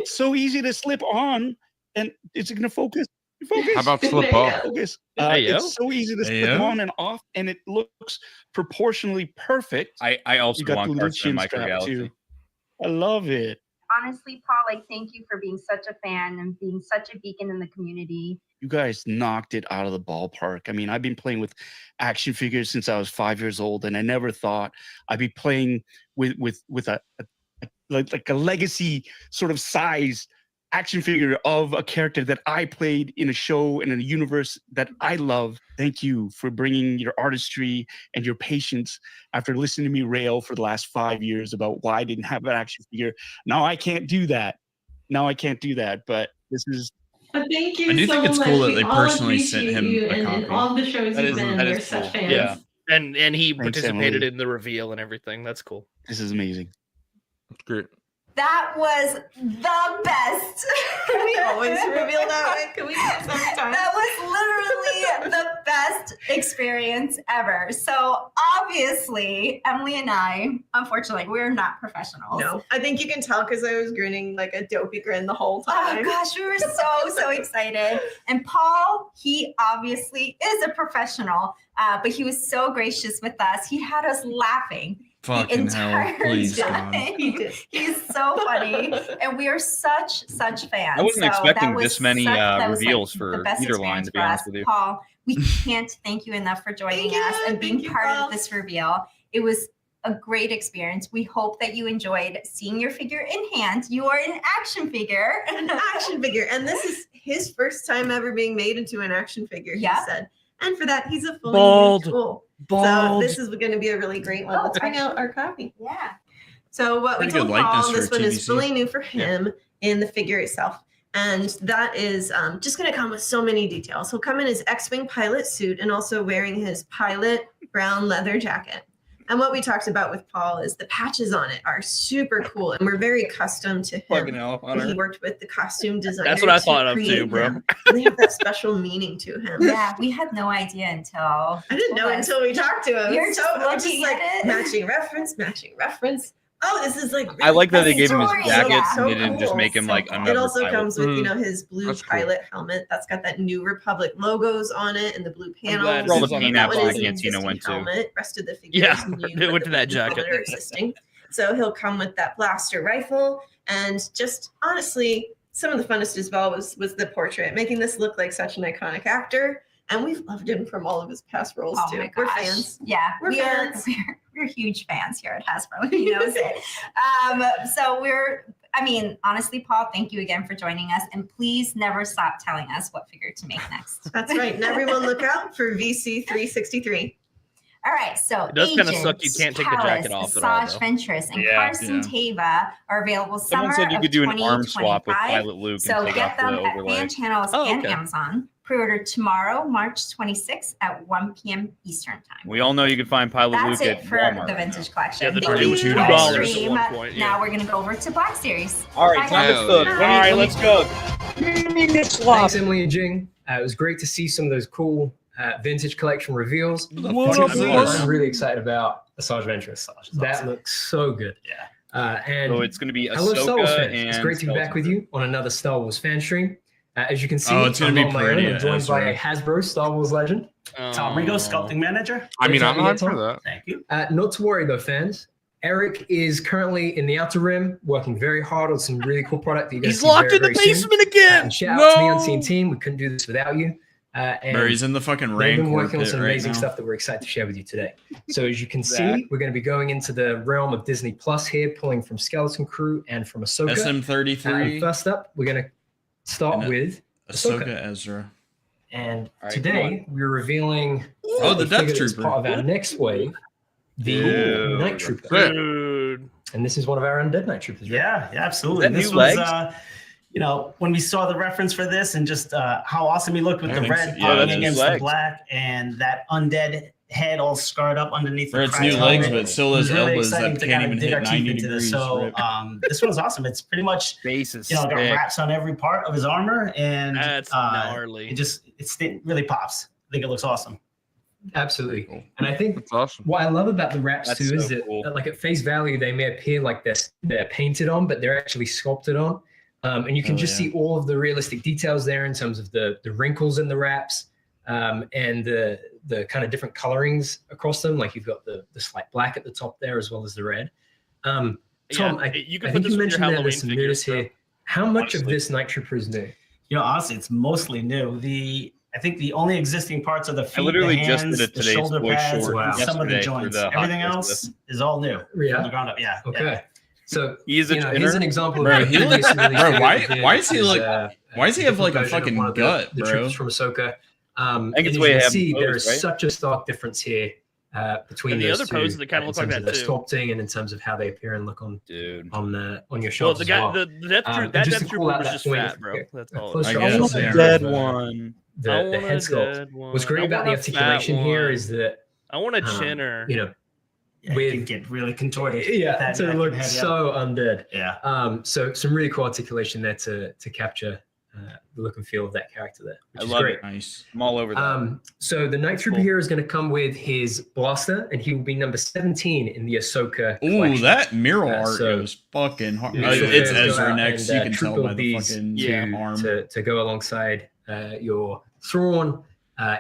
so easy to slip on and it's gonna focus. Focus. How about There flip you off? go. Focus. Hey, yo. It's so easy to Hey, slip yo. on and off, and it looks proportionally perfect. I also You got the want little Carson in chin Micro strap Galaxy. too. I love it. Honestly, Paul, like, thank you for being such a fan and being such a beacon in the community. You guys knocked it out of the ballpark. I mean, I've been playing with action figures since I was 5 years old, and I never thought I'd be playing with a like a legacy sort of size action figure of a character that I played in a show and in a universe that I love. Thank you for bringing your artistry and your patience after listening to me rail for the last 5 years about why I didn't have an action figure. Now I can't do that. But this is But thank you I do so think it's much. cool that We they all personally sent appreciate him you, a and copy. all the shows That you've is- been in. that We're is such cool. fans. Yeah. And he Thanks, participated Emily. in the reveal and everything. That's cool. this is amazing. That's great. That was the best. Can we always reveal that way? Can we do it sometime? That was literally the best experience ever. So obviously, Emily and I, unfortunately, we're not professionals. No, I think you can tell because I was grinning like a dopey grin the whole Oh time. gosh, we were so excited. And Paul, he obviously is a professional, but he was so gracious with us. He had us laughing. Fucking hell. entire Please, time. God. He did. He's so funny, and we are such fans. I wasn't So expecting that was this many that was, reveals the for best either line, experience to be for honest us. with you. Paul, we can't thank you enough for joining Thank you. us and being Thank you, part Paul. of this reveal. It was a great experience. We hope that you enjoyed seeing your figure in hand. You are an action figure. An action figure. And this is his first time ever being made into an action figure, he Yeah. said. And for that, he's a fully Bald. new tool. So Bald. this is going to be a really great one. Oh, Let's bring out our copy. Yeah. So what Pretty we told good likeness Paul, for this one is TBC. fully new for him in the figure itself. And that is just going to come with so many details. He'll come in his X-Wing pilot suit and also wearing his pilot brown leather jacket. And what we talked about with Paul is the patches on it are super cool, and we're very accustomed to Fucking him. hell, He Hunter. worked with the costume designer. That's what I to thought of too, create bro. them. And they have that special meaning to him. Yeah, we had no idea until I didn't know told us. until we talked to him. We were So just I'm just looking like at it. matching reference. Oh, this is like. I like that they gave him his story, jacket yeah. and they didn't just make him So like cool. another It also pilot. comes with, you know, his blue That's cool. pilot helmet. That's got that New Republic logos on it and the blue panels. glad all the it's on paint that apps one that is an Cantina existing went to. helmet. Rest of the figures Yeah, new, it went but to the that blue jacket. helmet are existing. So he'll come with that blaster rifle, and just honestly, some of the funnest as well was the portrait, making this look like such an iconic actor. And we've loved him from all of his past roles Oh too. my We're gosh. fans. Yeah, We're fans. We're huge fans here at Hasbro. He knows it. So I mean, honestly, Paul, thank you again for joining us, and please never stop telling us what figure to make next. That's right. And everyone look out for VC 363. All right, so It does kinda Agent, suck you can't take the Palace, jacket off at all, Asajj though. Ventress, and Yeah. Carson Tava are available Someone summer said you of could do an arm swap with 2025. Pilot Luke So and take get off them the at overlay. fan channels Oh, and okay. Amazon. Pre-order tomorrow, March 26th at 1 p.m. Eastern time. We all know you can find Pilot That's Luke it at for Walmart. the right vintage now. collection. Yeah, the Thank $2 you, at Fanstream. one point, yeah. Now we're going to go over to Black Series. All right, Bye, time guys. to cook. Hell All right, let's go. Thanks, Emily and Jing. It was great to see some of those cool vintage collection reveals. What up, boys? I'm really excited about Asajj Ventress. That looks so good. Yeah. And So it's going to be hello, Star Wars Ahsoka fans. and It's great to be back with you on another Star Wars fan stream. As you can see, Oh, it's gonna I'm be on my own. pretty, I'm joined by a Ezra. Hasbro Star Wars legend. Tom Rigo, sculpting manager. I mean, I'm Great to hyped have you for here, that. Thank you. Not to worry though, fans. Eric is currently in the Outer Rim, working very hard on some really cool product that you guys He's see locked very, in the very soon. basement again. And shout out to the No. Unseen team. We couldn't do this without you. And Bro, he's in the fucking they've been Rancor working on pit some right amazing now. stuff that we're excited to share with you today. So as you can see, That. we're going to be going into the realm of Disney Plus here, pulling from Skeleton Crew and from Ahsoka. SM33 And first up, we're going to start And with Ahsoka Ahsoka. Ezra. And All right, today we're revealing Oh, the a Death figure that's Trooper. part of our next wave, the Dude. Night Trooper. Sick. Dude. And this is one of our undead Night Troopers. right? Yeah, absolutely. Is that This new was, legs? you know, when we saw the reference for this and just how awesome he looked with I the think red so. Yeah, popping that's against new the legs. black and that undead head all scarred up underneath Or the it's cracked new legs, helmet. but still It has was really elbows exciting that to can't kind of even dig hit our 90 teeth into degrees. this. So Rip. this one's awesome. It's pretty much, Base is you know, got sick. wraps on every part of his armor, and That's gnarly. it really pops. I think it looks awesome. Absolutely. Cool. And I think That's awesome. what I love about the wraps That's too is so that, cool. like at face value, they may appear like they're painted on, but they're actually sculpted on. And you can Oh, just yeah. see all of the realistic details there in terms of the wrinkles in the wraps and the kind of different colorings across them. Like you've got the slight black at the top there as well as the red. Tom, Yeah, you can I put think this you with your mentioned there Halloween there's some news figures, bro. here. How much of Honestly. this Night Trooper is new? You know, honestly, it's mostly new. I think the only existing parts are the feet, literally the just hands, did a the today's shoulder voice pads, short and some of the yesterday for joints. the hot Everything test else is all new from Yeah. the ground up. Yeah. Okay. Yeah. So He is a here's twinner. an example Bro, of he a looks- previous release bro, video why- we did. why is he This like- why does he have like a different version of fucking one of gut, the bro? troopers from Ahsoka. I think and it's as way you I can have see, them there posed, is right? such a stark difference here between And the those other two, poses that kinda in look like terms that of too. the sculpting and in terms of how they appear and look on Dude. your Well, shelves the as guy, well. the Death Trooper, And that just Death to call Trooper out was that just point, fat, bro. That's all. close I shot guess, of yeah. Dead the one. the head sculpt. What's great about the articulation here is that I want a chinner. you know, It with can get really contorted. yeah, That to neck look and head, yeah. so undead. Yeah. So some really cool articulation there to capture the look and feel of that character there, which I is love great. it. Nice. I'm all over that. So the Night Trooper cool. here is going to come with his blaster, and he will be number 17 in the Ahsoka Ooh, collection. that mural art so- goes fucking hard. Yeah, sure, It's yeah, go Ezra out next. and, You can tell triple by the these fucking Yeah. arm. to go alongside your Thrawn,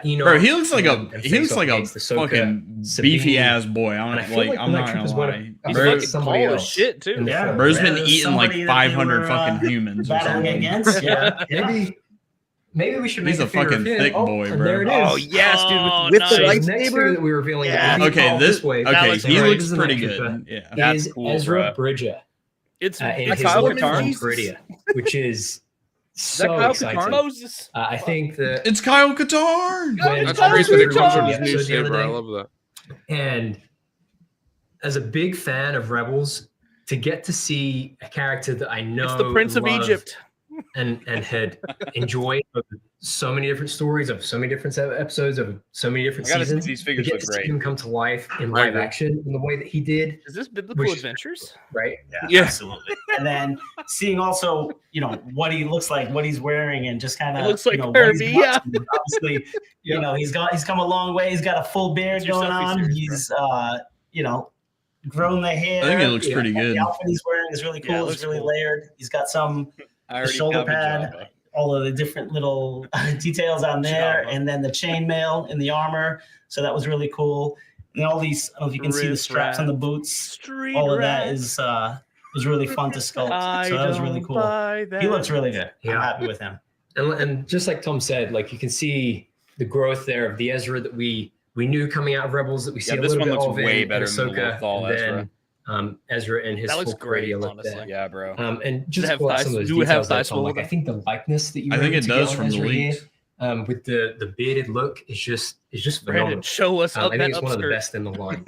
Enoch. Bro, he looks like a and he face looks off like a against Ahsoka, fucking Sabine. beefy ass boy. And I I'm feel like, like I'm the not Night gonna Troopers would lie. have- He's Bro, fucking somebody tall as else shit too. in the Yeah. film. Bro's been Yeah, eating like somebody that they 500 were, fucking humans or battling something. against. Yeah. yeah. Maybe we should make He's a figure of fucking him. thick Oh, boy, and bro. there it is. Oh yes, Oh, dude, with nice. the So the next figure lightsaber. that we were revealing, Yeah. Okay, this wave, okay, looks he great. looks As a pretty Night good. Trooper Yeah. That's is cool, Ezra bro. Bridger It's in Like his Kyle look Katarn? from Jesus. Bridger, which is Is that so Kyle exciting. Katarn? Moses. I think that It's Kyle Katarn. when That's I great was that it reviewing comes the from his new episode the other saber. I day, love that. and as a big fan of Rebels, to get to see a character that I know It's the Prince of love Egypt. and had enjoyed so many different stories of so many different episodes of so many different I gotta see seasons. these figures to get look to see great. him come to life in I live agree. action in the way that he did, Is this Biblical Which- Adventures? right? Yeah, absolutely. And then seeing also, what he looks like, what he's wearing, and just kind It of, looks like what he's Kirby, been yeah. up to. Obviously, he's come a long way. He's got a full beard It's your going selfie on. series, He's grown the hair. I think it looks pretty good. The outfit he's wearing is really Yeah, it cool. looks it's really cool. layered. He's got some I the already shoulder copied pad, Java. all of the different little details on there, Java. and then the chainmail in the armor. So that was really cool. And all these, I don't know if you can see the straps on the boots. Street All of that rat. is was really fun to sculpt. So that was really cool. He looks really good. I'm Yeah. happy with him. And just like Tom said, like you can see the growth there of the Ezra that we knew coming out of Rebels, that we see Yeah, a this little one bit looks of way in better than the Ahsoka, Lothal and Ezra. then Ezra in his That looks full great, Corellia look honestly. there. Yeah, bro. And just have pull out thighs- some of those do we have details there, thighs Tom. full Like of I them? think the likeness that you I were think able it to does get from on the Ezra here, leaks. with the bearded look is just phenomenal. Brandon, show us I up think that it's one of the upskirt. best in the line.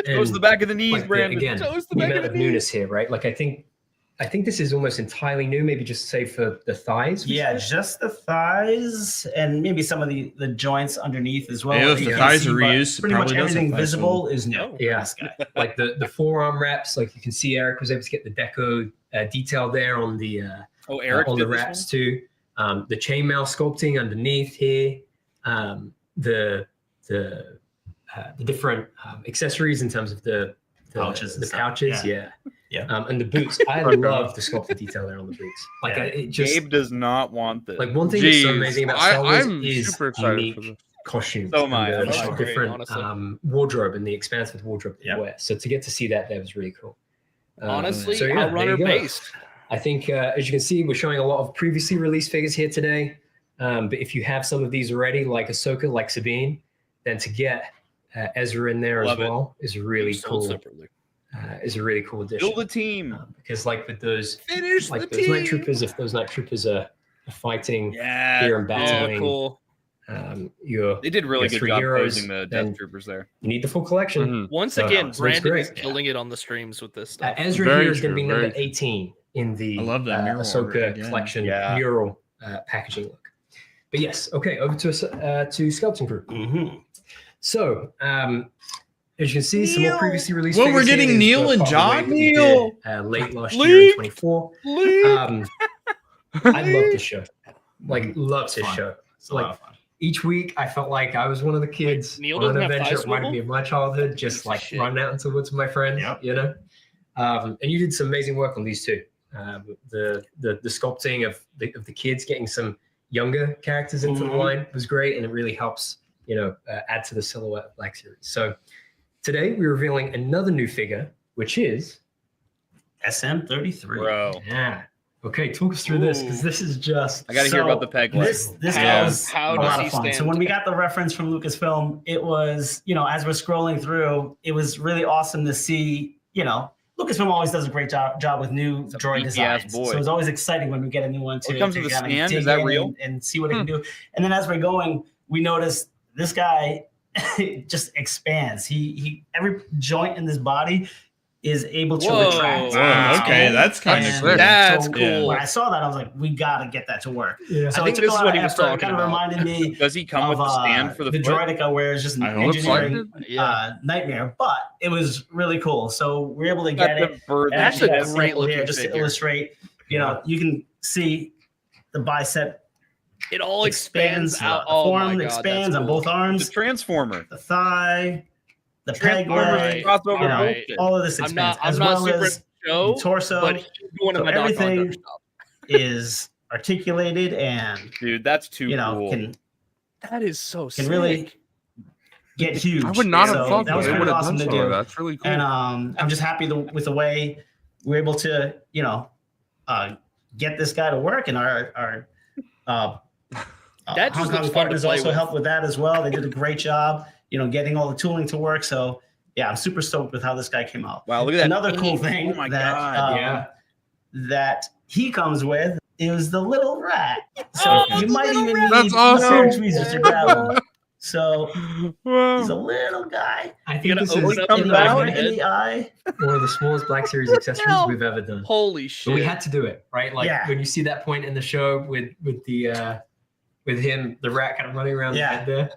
Show us the back of the knees, like Brandon. again, Show us the the back amount of of the knees. newness here, right? Like I think this is almost entirely new, maybe just save for the thighs. Yeah, just the thighs and maybe some of the joints underneath as well. Yeah, if You the can thighs see, are but reused, it pretty much probably does have everything thighs visible is new. Yeah. This guy. Like the forearm wraps, like you can see Eric was able to get the deco detail there on the Oh, Eric on the did this wraps too. The chainmail sculpting underneath here, the different accessories in terms of the Pouches and the stuff. pouches, Yeah. and the boots. I love the sculpted detail there on the boots. Like Yeah. it just Gabe does not want this. like one thing that's so Jeez, amazing about Star Wars I'm is super excited unique for this. costumes. So am I. and I'm the so great, different honestly. wardrobe and the expansive wardrobe that Yep. you wear. So to get to see that there was really cool. Honestly, so yeah, there Outrunner you go. based. I think, as you can see, we're showing a lot of previously released figures here today. But if you have some of these already, like Ahsoka, like Sabine, then to get Ezra in there Love as it. well is really Sold cool. separately. Is a really cool addition. Build a team. Because like with those, Finish like the those team. night troopers, if those night troopers are fighting Yeah. here and Yeah, battling, cool. They did really your good three job heroes, posing the then Death Troopers there. you need the full collection. Mhm. Once So, again, so it's Brandon is great. killing it on the streams with this stuff. Ezra Very here is going to true, be very number true. 18 in the I love that mural art Ahsoka again. collection Yeah. mural packaging look. But yes, okay, over to Skeleton Crew. Mm-hmm. So, as you can see, some more previously released. Well, figures we're getting here. These Neil were and part of the John? wave that we Neil! did, late last year in 24. I love this show. Like, love this fun. show. It's a lot Like, of fun. each week, I felt like I was one of the kids Neil on an doesn't have adventure. thigh It reminded swivel? me of my childhood, just Piece of like shit. running out into the woods with my friends, Yep. you know? And you did some amazing work on these too. The sculpting of the kids, getting some younger characters into the Mhm. line was great, and it really helps, add to the silhouette of Black Series. So today we're revealing another new figure, which is SM33. Bro. yeah. Okay, talk us through this because Ooh. this is just. I got to hear about the peg leg. This Yeah. was How a does lot he of fun. stand? So when we got the reference from Lucasfilm, it was, as we're scrolling through, it was really awesome to see, Lucasfilm always does a great job with new It's a droid beefy-ass designs. boy. So it's always exciting when we get a new one Oh, it comes with a kinda stand? dig Is that in real? and see what it can do. And then as we're going, we notice this guy just expands. He every joint in this body is able to Whoa. retract. Wow, okay, that's kinda And sick. That's so cool. When I saw that, I was like, we got to get that to work. Yeah. So I think it took this a is lot what of he was effort. It talking kind of about. reminded me Does he come of with the stand for the foot? droidica, where it's just an I hope so. engineering nightmare, but it was really cool. So we're able to get Got it. the bird. And That's actually a got great sample looking here just to figure. illustrate. You can see the bicep It all expands out. The Oh forearm my God, expands that's on cool. both arms, The Transformer. the thigh, the peg Transformers leg, crossover you know, bullshit. all of this I'm expands, not as super well into as the show, the torso. but he's going to So my Doc everything Ock stuff. is articulated and Dude, that's too cool. That is so sick. can really get huge. I would not have So thought that was they pretty would have awesome done to some of do. that. That's really cool. And I'm just happy with the way we're able to, get this guy to work, and our That just Hong looks Kong fun to partners play also with. helped with that as well. They did a great job, getting all the tooling to work. So yeah, I'm super stoked with how this guy came out. Wow, look at that. Another cool thing Oh my that God. that he comes with is the little rat. So Oh, you the might little even rat. need That's awesome. pair of tweezers to grab him. So he's a little guy. I think You gotta this open is up In the the, back right of the in head. the eye. one of the smallest Black Series accessories we've ever done. Holy shit! But we had to do it, right? Like Yeah. when you see that point in the show with him, the rat kind of running around Yeah. the head there.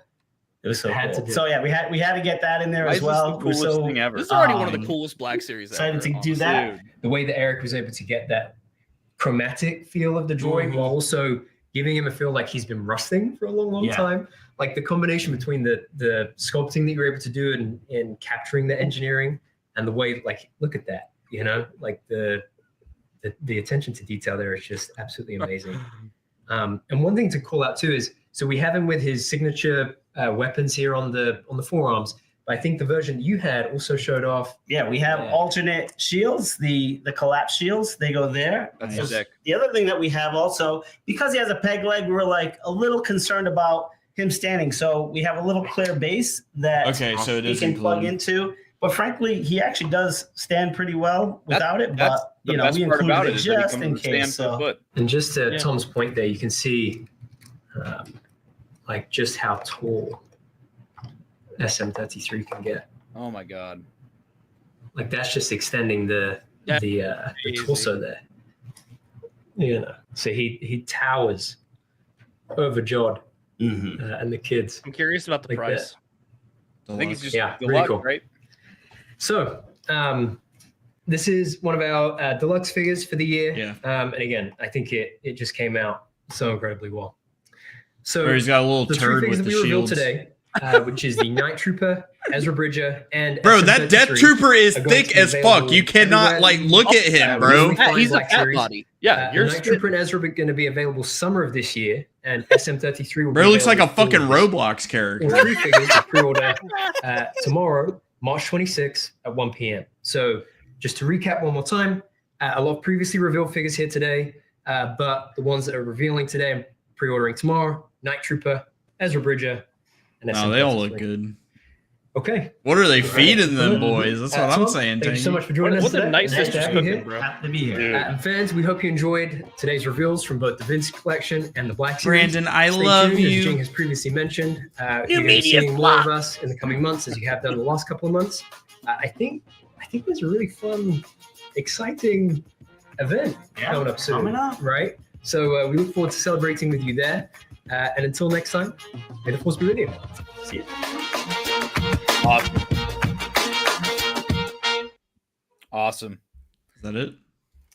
It was so Had to cool. do So yeah, we had to get that in there Why as is this well. the We're coolest so thing ever? This is already one of the Um, coolest Black Series excited ever. to do honestly. that. Dude. The way that Eric was able to get that chromatic feel of the droid while also giving him a feel like he's been rusting for a long, long Yeah. time. Like the combination between the sculpting that you're able to do and capturing the engineering and the way, like, look at that, you know, like the attention to detail there is just absolutely amazing. And one thing to call out too is, so we have him with his signature weapons here on the forearms. But I think the version you had also showed off. Yeah, we have alternate shields, the collapse shields. They go there. That's So sick. The other thing that we have also, because he has a peg leg, we're like a little concerned about him standing. So we have a little clear base that Okay, so it he is can plug included. into. But frankly, he actually does stand pretty well without it. That's But the you know, best we part included about it it is that he just comes in with a stand case. for So foot. And just to Yeah. Tom's point there, you can see like just how tall SM33 can get. Oh my god. Like that's just extending the torso there. You know, so he towers over Jod and the kids. I'm curious about the Like price. I think it's just Yeah, the really luck, cool. right? So this is one of our deluxe figures for the year. Yeah. And again, I think it just came out so incredibly well. So Where he's got a little the three turd figures with that the we revealed shields. today, which is the Night Trooper, Ezra Bridger, and Bro, that SM33 Death Trooper is are going thick to be as fuck. available You cannot everywhere. like look at him, bro. We'll be Yeah, flying he's a Black fat Series. body. Yeah, You're Night Trooper and Ezra are going to be available summer of this year, and SM33 will Bro be looks like a available fucking fall of this Roblox character. all three figures are pre-order tomorrow, March 26th at 1 p.m. So just to recap one more time, a lot of previously revealed figures here today, but the ones that are revealing today and pre-ordering tomorrow, Night Trooper, Ezra Bridger, and No, they all look good. Okay. What are they feeding them boys? That's what I'm Tom, saying. Thank you so Tangy. much for joining us What the today. nice Nice to sisters have you cooking, here. bro. happy to be here. And fans, we hope you enjoyed today's reveals from both the Vince collection and the Black Series. Brandon, I Stay love tuned, As you. Jing has previously mentioned, you're You going to be media seeing more of flop. us in the coming months as you have done the last couple of months. I think there's a really fun, exciting event coming up soon, right? So we look forward to celebrating with you there. And until next time, may the force be with you. See you. Awesome. Is that it?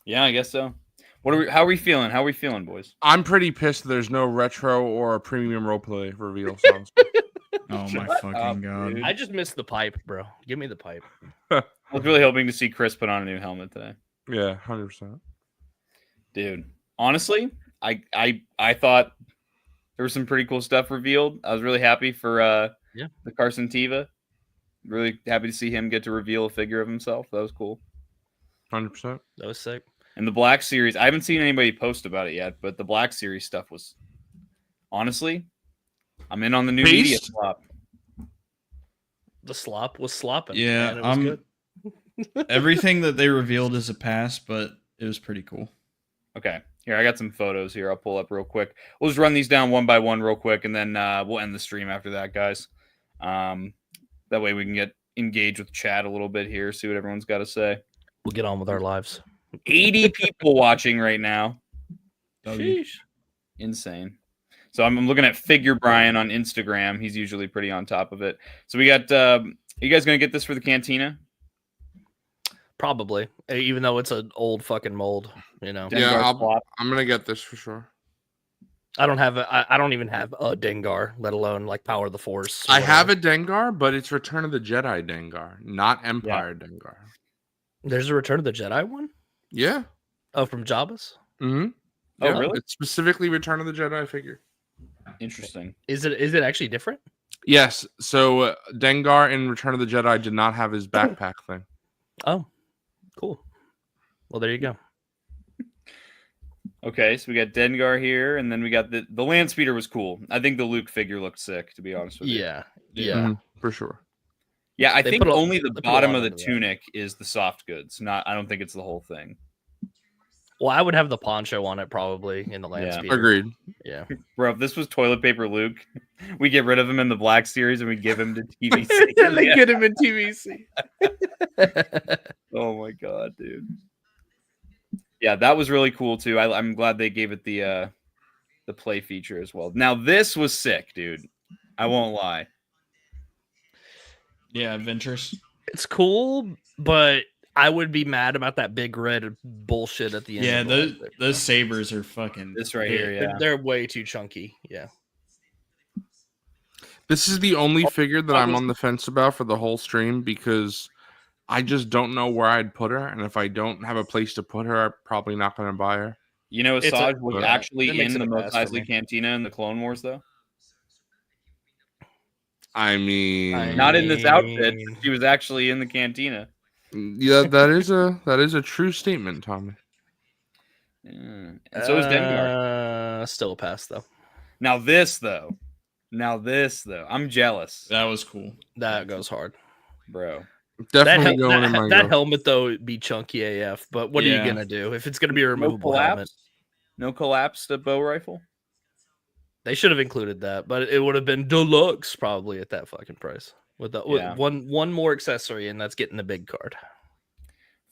Yeah, I guess so. How are we feeling? How are we feeling, boys? I'm pretty pissed there's no retro or premium roleplay reveal songs. Oh my fucking god. I just missed the pipe, bro. Give me the pipe. I was really hoping to see Chris put on a new helmet today. Yeah, 100%. Dude, honestly, I thought there was some pretty cool stuff revealed. I was really happy for the Carson Tiva. Really happy to see him get to reveal a figure of himself. That was cool. 100%. That was sick. And the Black Series, I haven't seen anybody post about it yet, but the Black Series stuff was, honestly, I'm in on the new media slop. The slop was slopping. Yeah, man. It was good. Everything that they revealed is a pass, but it was pretty cool. Okay. Here, I got some photos here. I'll pull up real quick. We'll just run these down one by one real quick, and then we'll end the stream after that, guys. That way we can get engaged with chat a little bit here, see what everyone's got to say. We'll get on with our lives. 80 people watching right now. Sheesh. Insane. So I'm looking at Figure Brian on Instagram. He's usually pretty on top of it. So we got, you guys going to get this for the cantina? Probably. Even though it's an old fucking mold, you know. Yeah, I'm going to get this for sure. I don't even have a Dengar, let alone like Power of the Force. I have a Dengar, but it's Return of the Jedi Dengar, not Empire Dengar. There's a Return of the Jedi one? Yeah. Oh, from Jabba's? Mm-hmm. Oh, Yeah, really? It's specifically Return of the Jedi figure. Interesting. Is it actually different? Yes. So Dengar in Return of the Jedi did not have his backpack thing. Oh, cool. Well, there you go. Okay, so we got Dengar here, and then we got the land speeder was cool. I think the Luke figure looked sick, to be honest with you. Yeah. For sure. Yeah, I They think put a- only the they put a bottom lot of the into that. tunic is the soft goods. I don't think it's the whole thing. Well, I would have the poncho on it probably in the land speeder. Agreed. Yeah. Bro, if this was toilet paper Luke, we get rid of him in the Black Series and we give him to TVC. And they get him in TVC. Oh my god, dude. Yeah, that was really cool too. I'm glad they gave it the play feature as well. Now this was sick, dude. I won't lie. Yeah, adventures. It's cool, but I would be mad about that big red bullshit at the end. Yeah, those sabers are fucking. This right here, yeah. They're way too chunky. Yeah. This is the only figure that I'm on the fence about for the whole stream because I just don't know where I'd put her, and if I don't have a place to put her, I'm probably not going to buy her. You know, Asajj was actually that makes in it the a Mos pass for Eisley me. Cantina in the Clone Wars, though. I mean, Not in this outfit. She was actually in the cantina. yeah, that is a true statement, Tommy. Yeah. And so is Dengar. Still a pass though. Now this though, I'm jealous, That was cool. That goes hard. bro. Definitely going in my that go. helmet though would be chunky AF. But what are Yeah. you gonna do if it's gonna be a No removable helmet? collapsed bow rifle. They should have included that, but it would have been deluxe probably at that fucking price. With Yeah. one more accessory, and that's getting the big card.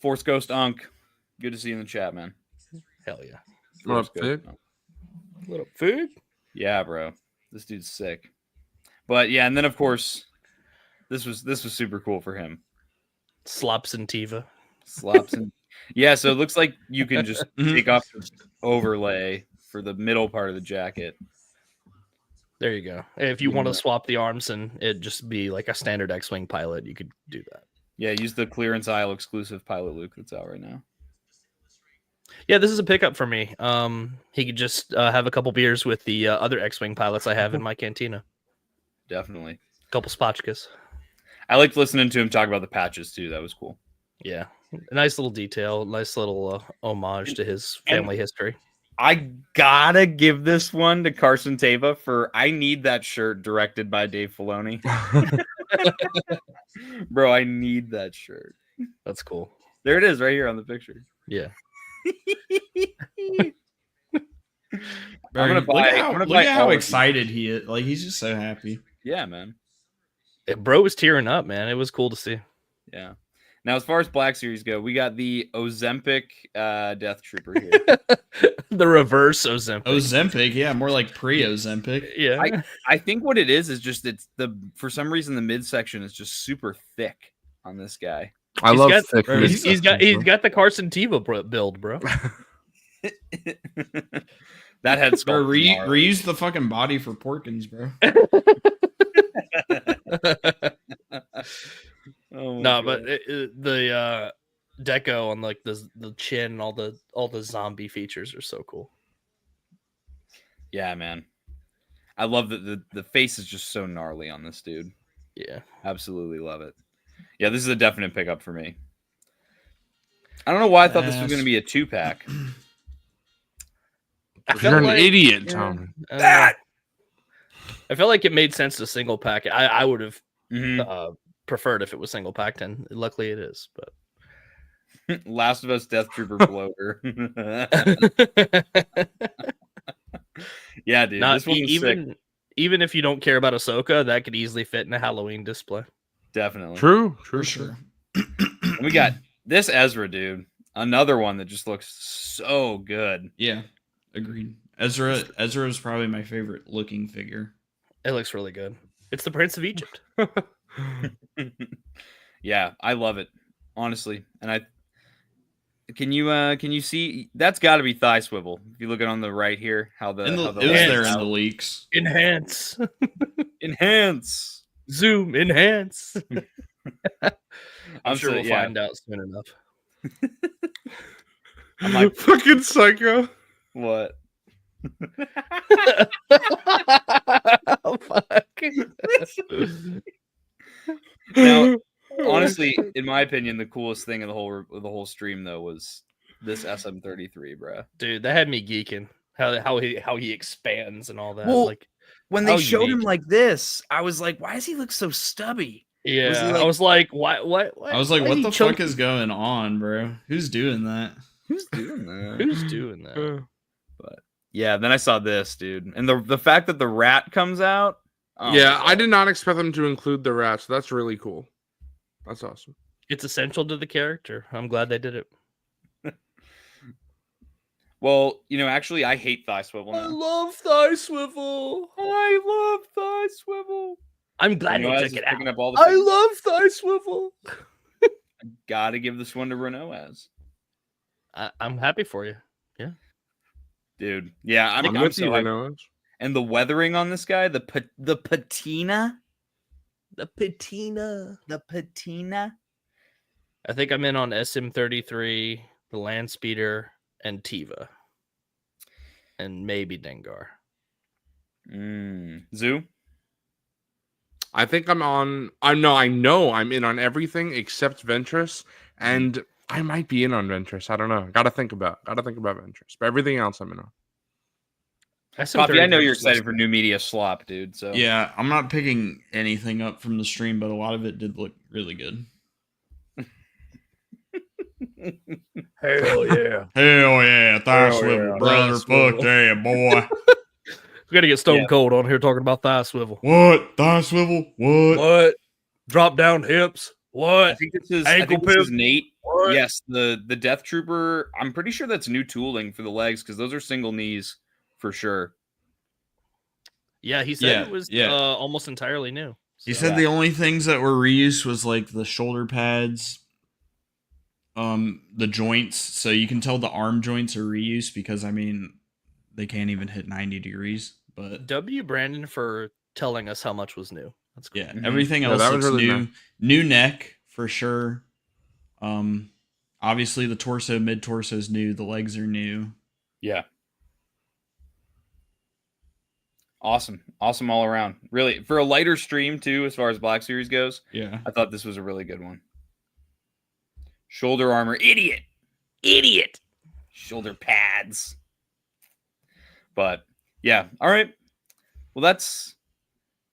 Force Ghost Unk. Good to see you in the chat, man. Hell yeah. What up, Force Ghost Fig? Unk. Little food. Yeah, bro. This dude's sick. But yeah, and then of course, this was super cool for him. Slops and Tiva. Slops and yeah, so it looks like you can just take off the overlay for the middle part of the jacket. There you go. If you want to swap the arms and it just be like a standard X-Wing pilot, you could do that. Yeah, use the clearance aisle exclusive pilot Luke that's out right now. Yeah, this is a pickup for me. He could just have a couple beers with the other X-Wing pilots I have in my cantina. Definitely. A couple spotchkas. I liked listening to him talk about the patches too. That was cool. Yeah. A nice little detail, nice little homage to his family history. I gotta give this one to Carson Teva for I need that shirt directed by Dave Filoni. Bro, I need that shirt. That's cool. There it is right here on the picture. Yeah. I'm gonna buy Look at how all of excited he is. Like he's just so happy. these. Yeah, man. Bro was tearing up, man. It was cool to see. Yeah. Now, as far as Black Series go, we got the Ozempic Death Trooper here. The reverse Ozempic. Ozempic, yeah, more like pre-Ozempic. Yeah. I think what it is just for some reason the midsection is just super thick on this guy. I love thick. He's got the Carson Teva build, bro. That head Bro, sculpt. reuse the fucking body for Porkins, bro. Oh No, but the deco on like the chin and all the zombie features are so cool. Yeah, man. I love that the face is just so gnarly on this dude. Yeah. Absolutely love it. Yeah, this is a definite pickup for me. I don't know why I thought this was going to be a 2-pack. You're an idiot, Tommy. I felt like it made sense to single pack. I would have preferred if it was single packed, and luckily it is. But Last of Us Death Trooper bloater. Yeah, dude. This one was sick. Even if you don't care about Ahsoka, that could easily fit in a Halloween display. Definitely. True. For sure. And we got this Ezra, dude. Another one that just looks so good. Yeah, agreed. Ezra is probably my favorite looking figure. It looks really good. It's the Prince of Egypt. Yeah, I love it, honestly. And can you see that's got to be thigh swivel? If you look at on the right here, how the it was legs there in out. the leaks. Enhance. Enhance. Zoom. Enhance. I'm sure we'll yeah. find out soon enough. I'm like, Fucking psycho. what? Oh, fuck. Now, honestly, in my opinion, the coolest thing of the whole stream though was this SM33, bro. Dude, that had me geeking. How he expands and all that. Well, like when they how showed him unique. like this, I was like, why does he look so stubby? Yeah, I was like, what? I was like, why what is the he fuck chunky? is going on, bro? Who's doing that? Who's doing that? Who's doing that? But yeah, then I saw this, dude, and the fact that the rat comes out. Oh yeah, I did not expect them to include the rat, so that's really cool. That's awesome. It's essential to the character. I'm glad they did it. Well, actually, I hate thigh swivel now. I love thigh swivel. I love thigh swivel. I'm glad they took it out. Up all the I things. love thigh swivel. I gotta give this one to Renault as. I'm happy for you. Yeah, dude. Yeah, I'm with so you, hyped. Renault. And the weathering on this guy, the patina. I think I'm in on SM33, the Land Speeder, and Tiva, and maybe Dengar. Zoo. I think I'm on. I know I'm in on everything except Ventress, and I might be in on Ventress. I don't know. Gotta think about Ventress, but everything else I'm in on. Coffee, I know you're excited for new media slop, dude. So yeah, I'm not picking anything up from the stream, but a lot of it did look really good. Hell yeah. Hell yeah. Thigh swivel, brother. Fuck yeah, boy. We got to get Stone Cold on here talking about thigh swivel. What? Thigh swivel? What? Drop down hips? What? I think this is Nate. What? Yes, the Death Trooper. I'm pretty sure that's new tooling for the legs because those are single knees for sure. Yeah, he said it was almost entirely new. He said the only things that were reused was like the shoulder pads, the joints. So you can tell the arm joints are reused because they can't even hit 90 degrees. But W. Brandon for telling us how much was new. That's cool. Yeah, everything else looks really new. Nice. New neck for sure. Obviously the torso, mid torso is new. The legs are new. Yeah. Awesome all around. Really, for a lighter stream too, as far as Black Series goes. Yeah, I thought this was a really good one. Shoulder armor, idiot. Shoulder pads. But yeah, all right. Well,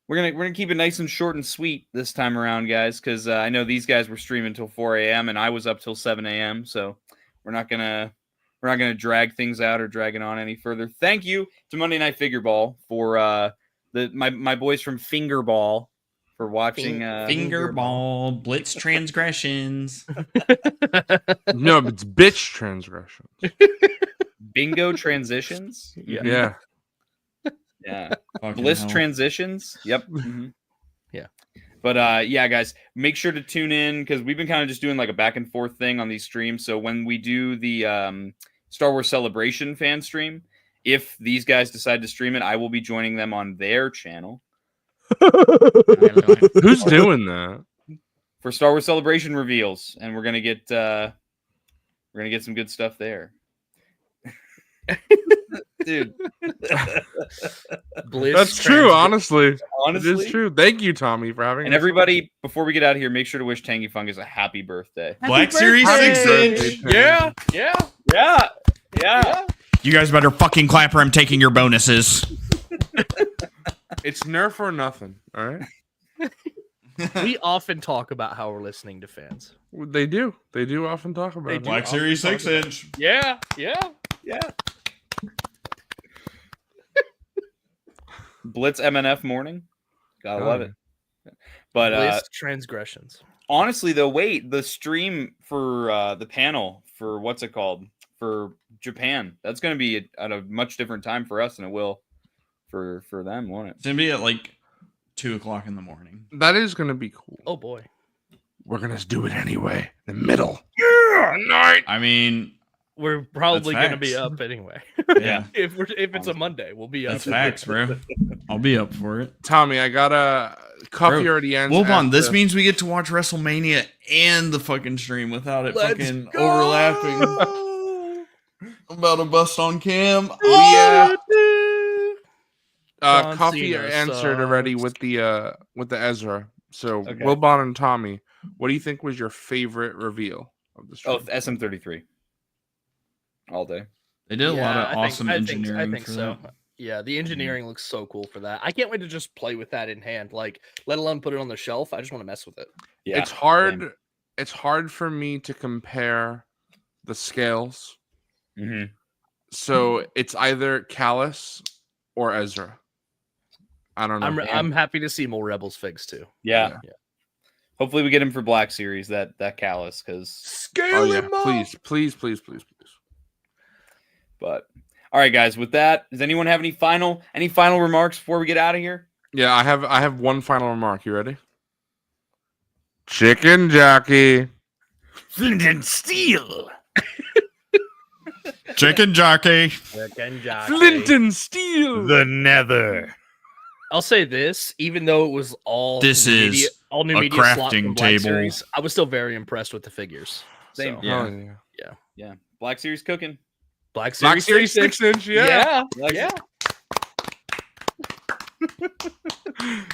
we're gonna keep it nice and short and sweet this time around, guys, because I know these guys were streaming till 4 a.m. and I was up till 7 a.m. So we're not gonna drag things out or drag it on any further. Thank you to Monday Night Figureball for my boys from Figureball for watching Figureball Blitz transgressions. No, it's bitch transgressions. Bingo transitions. Yeah. Bliss transitions. Yep. Mm-hmm. Yeah. But yeah, guys, make sure to tune in because we've been kind of just doing like a back and forth thing on these streams. So when we do the Star Wars Celebration fan stream, if these guys decide to stream it, I will be joining them on their channel. Who's doing that? For Star Wars Celebration reveals, and we're gonna get some good stuff there. Dude. That's true, honestly. It is true. Thank you, Tommy, for having and us. Everybody, before we get out of here, make sure to wish Tangy Fungus a happy birthday. Black Series 6-inch. Yeah. You guys better fucking clap or I'm taking your bonuses. It's Nerf or nothing, all right? We often talk about how we're listening to fans. They do. They do often talk about it. Black Series 6-inch. Yeah. Blitz MNF morning. Gotta love it. But Blitz transgressions. Honestly, though, wait, the stream for the panel for what's it called? For Japan. That's gonna be at a much different time for us than it will for them, won't it? It's gonna be at like 2:00 in the morning. That is gonna be cool. Oh boy. We're gonna do it anyway. The middle. Yeah, night. I mean, we're probably gonna be up anyway. Yeah. if it's a Monday, we'll be up. That's facts, bro. I'll be up for it. Tommy, I got a coffee already ends. Hold on, this means we get to watch WrestleMania and the fucking stream without it fucking overlapping. I'm about to bust on Cam. Oh yeah. Coffee Cena answered already with the Ezra. So Okay. Wilbon and Tommy, what do you think was your favorite reveal of the stream? Oh, SM33. All day. They did a lot of awesome I engineering. think for so. that. Yeah, the engineering looks so cool for that. I can't wait to just play with that in hand. Like, let alone put it on the shelf. I just want to mess with it. Yeah, it's hard. It's hard for me to compare the scales Mhm. So it's either Callus or Ezra. I don't know. I'm happy to see more Rebels figs too. Yeah. Hopefully we get him for Black Series, that Callus, because Scale him up. Please. But all right, guys, with that, does anyone have any final remarks before we get out of here? Yeah, I have one final remark. You ready? Chicken jockey. Flint and steel. Chicken jockey. Flint and steel. The Nether. I'll say this, even though it was all This new is media, all new a media slot crafting from Black table. Series, I was still very impressed with the figures. Same. So, Yeah. Black Series cooking. Black Series 6-inch. Yeah.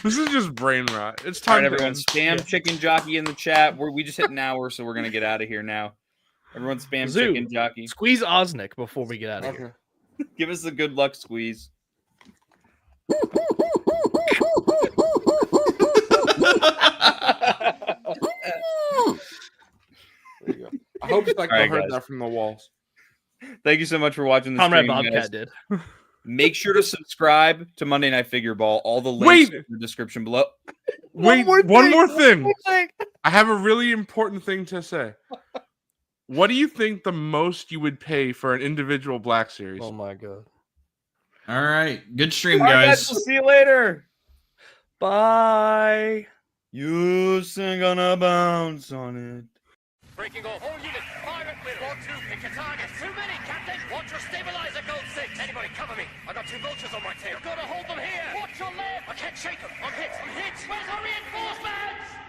This is just brain rot. It's All time. right, everyone, spam chicken jockey in the chat. We just hit an hour, so we're gonna get out of here now. Everyone, spam Zoo, chicken jockey. Squeeze Osnick before we get out of here. Give us a good luck squeeze. There you go. I hope it's like All I right, heard guys. that from the walls. Thank you so much for watching the Comrade stream, Bobcat guys. did. Make sure to subscribe to Monday Night Figure Ball. All the links in the description below. Wait, one more thing. I have a really important thing to say. What do you think the most you would pay for an individual Black Series? Oh my god. All right. Good stream, All right, guys. we'll see you later. Bye. You sing gonna bounce on it. Breaking off. All units, fire at will. 1-2, pick a target. Too many, Captain. Watch your stabilizer, Gold 6. Anybody, cover me. I got 2 vultures on my tail. You've got to hold them here. Watch your left. I can't shake them. I'm hit. Where's our reinforcements?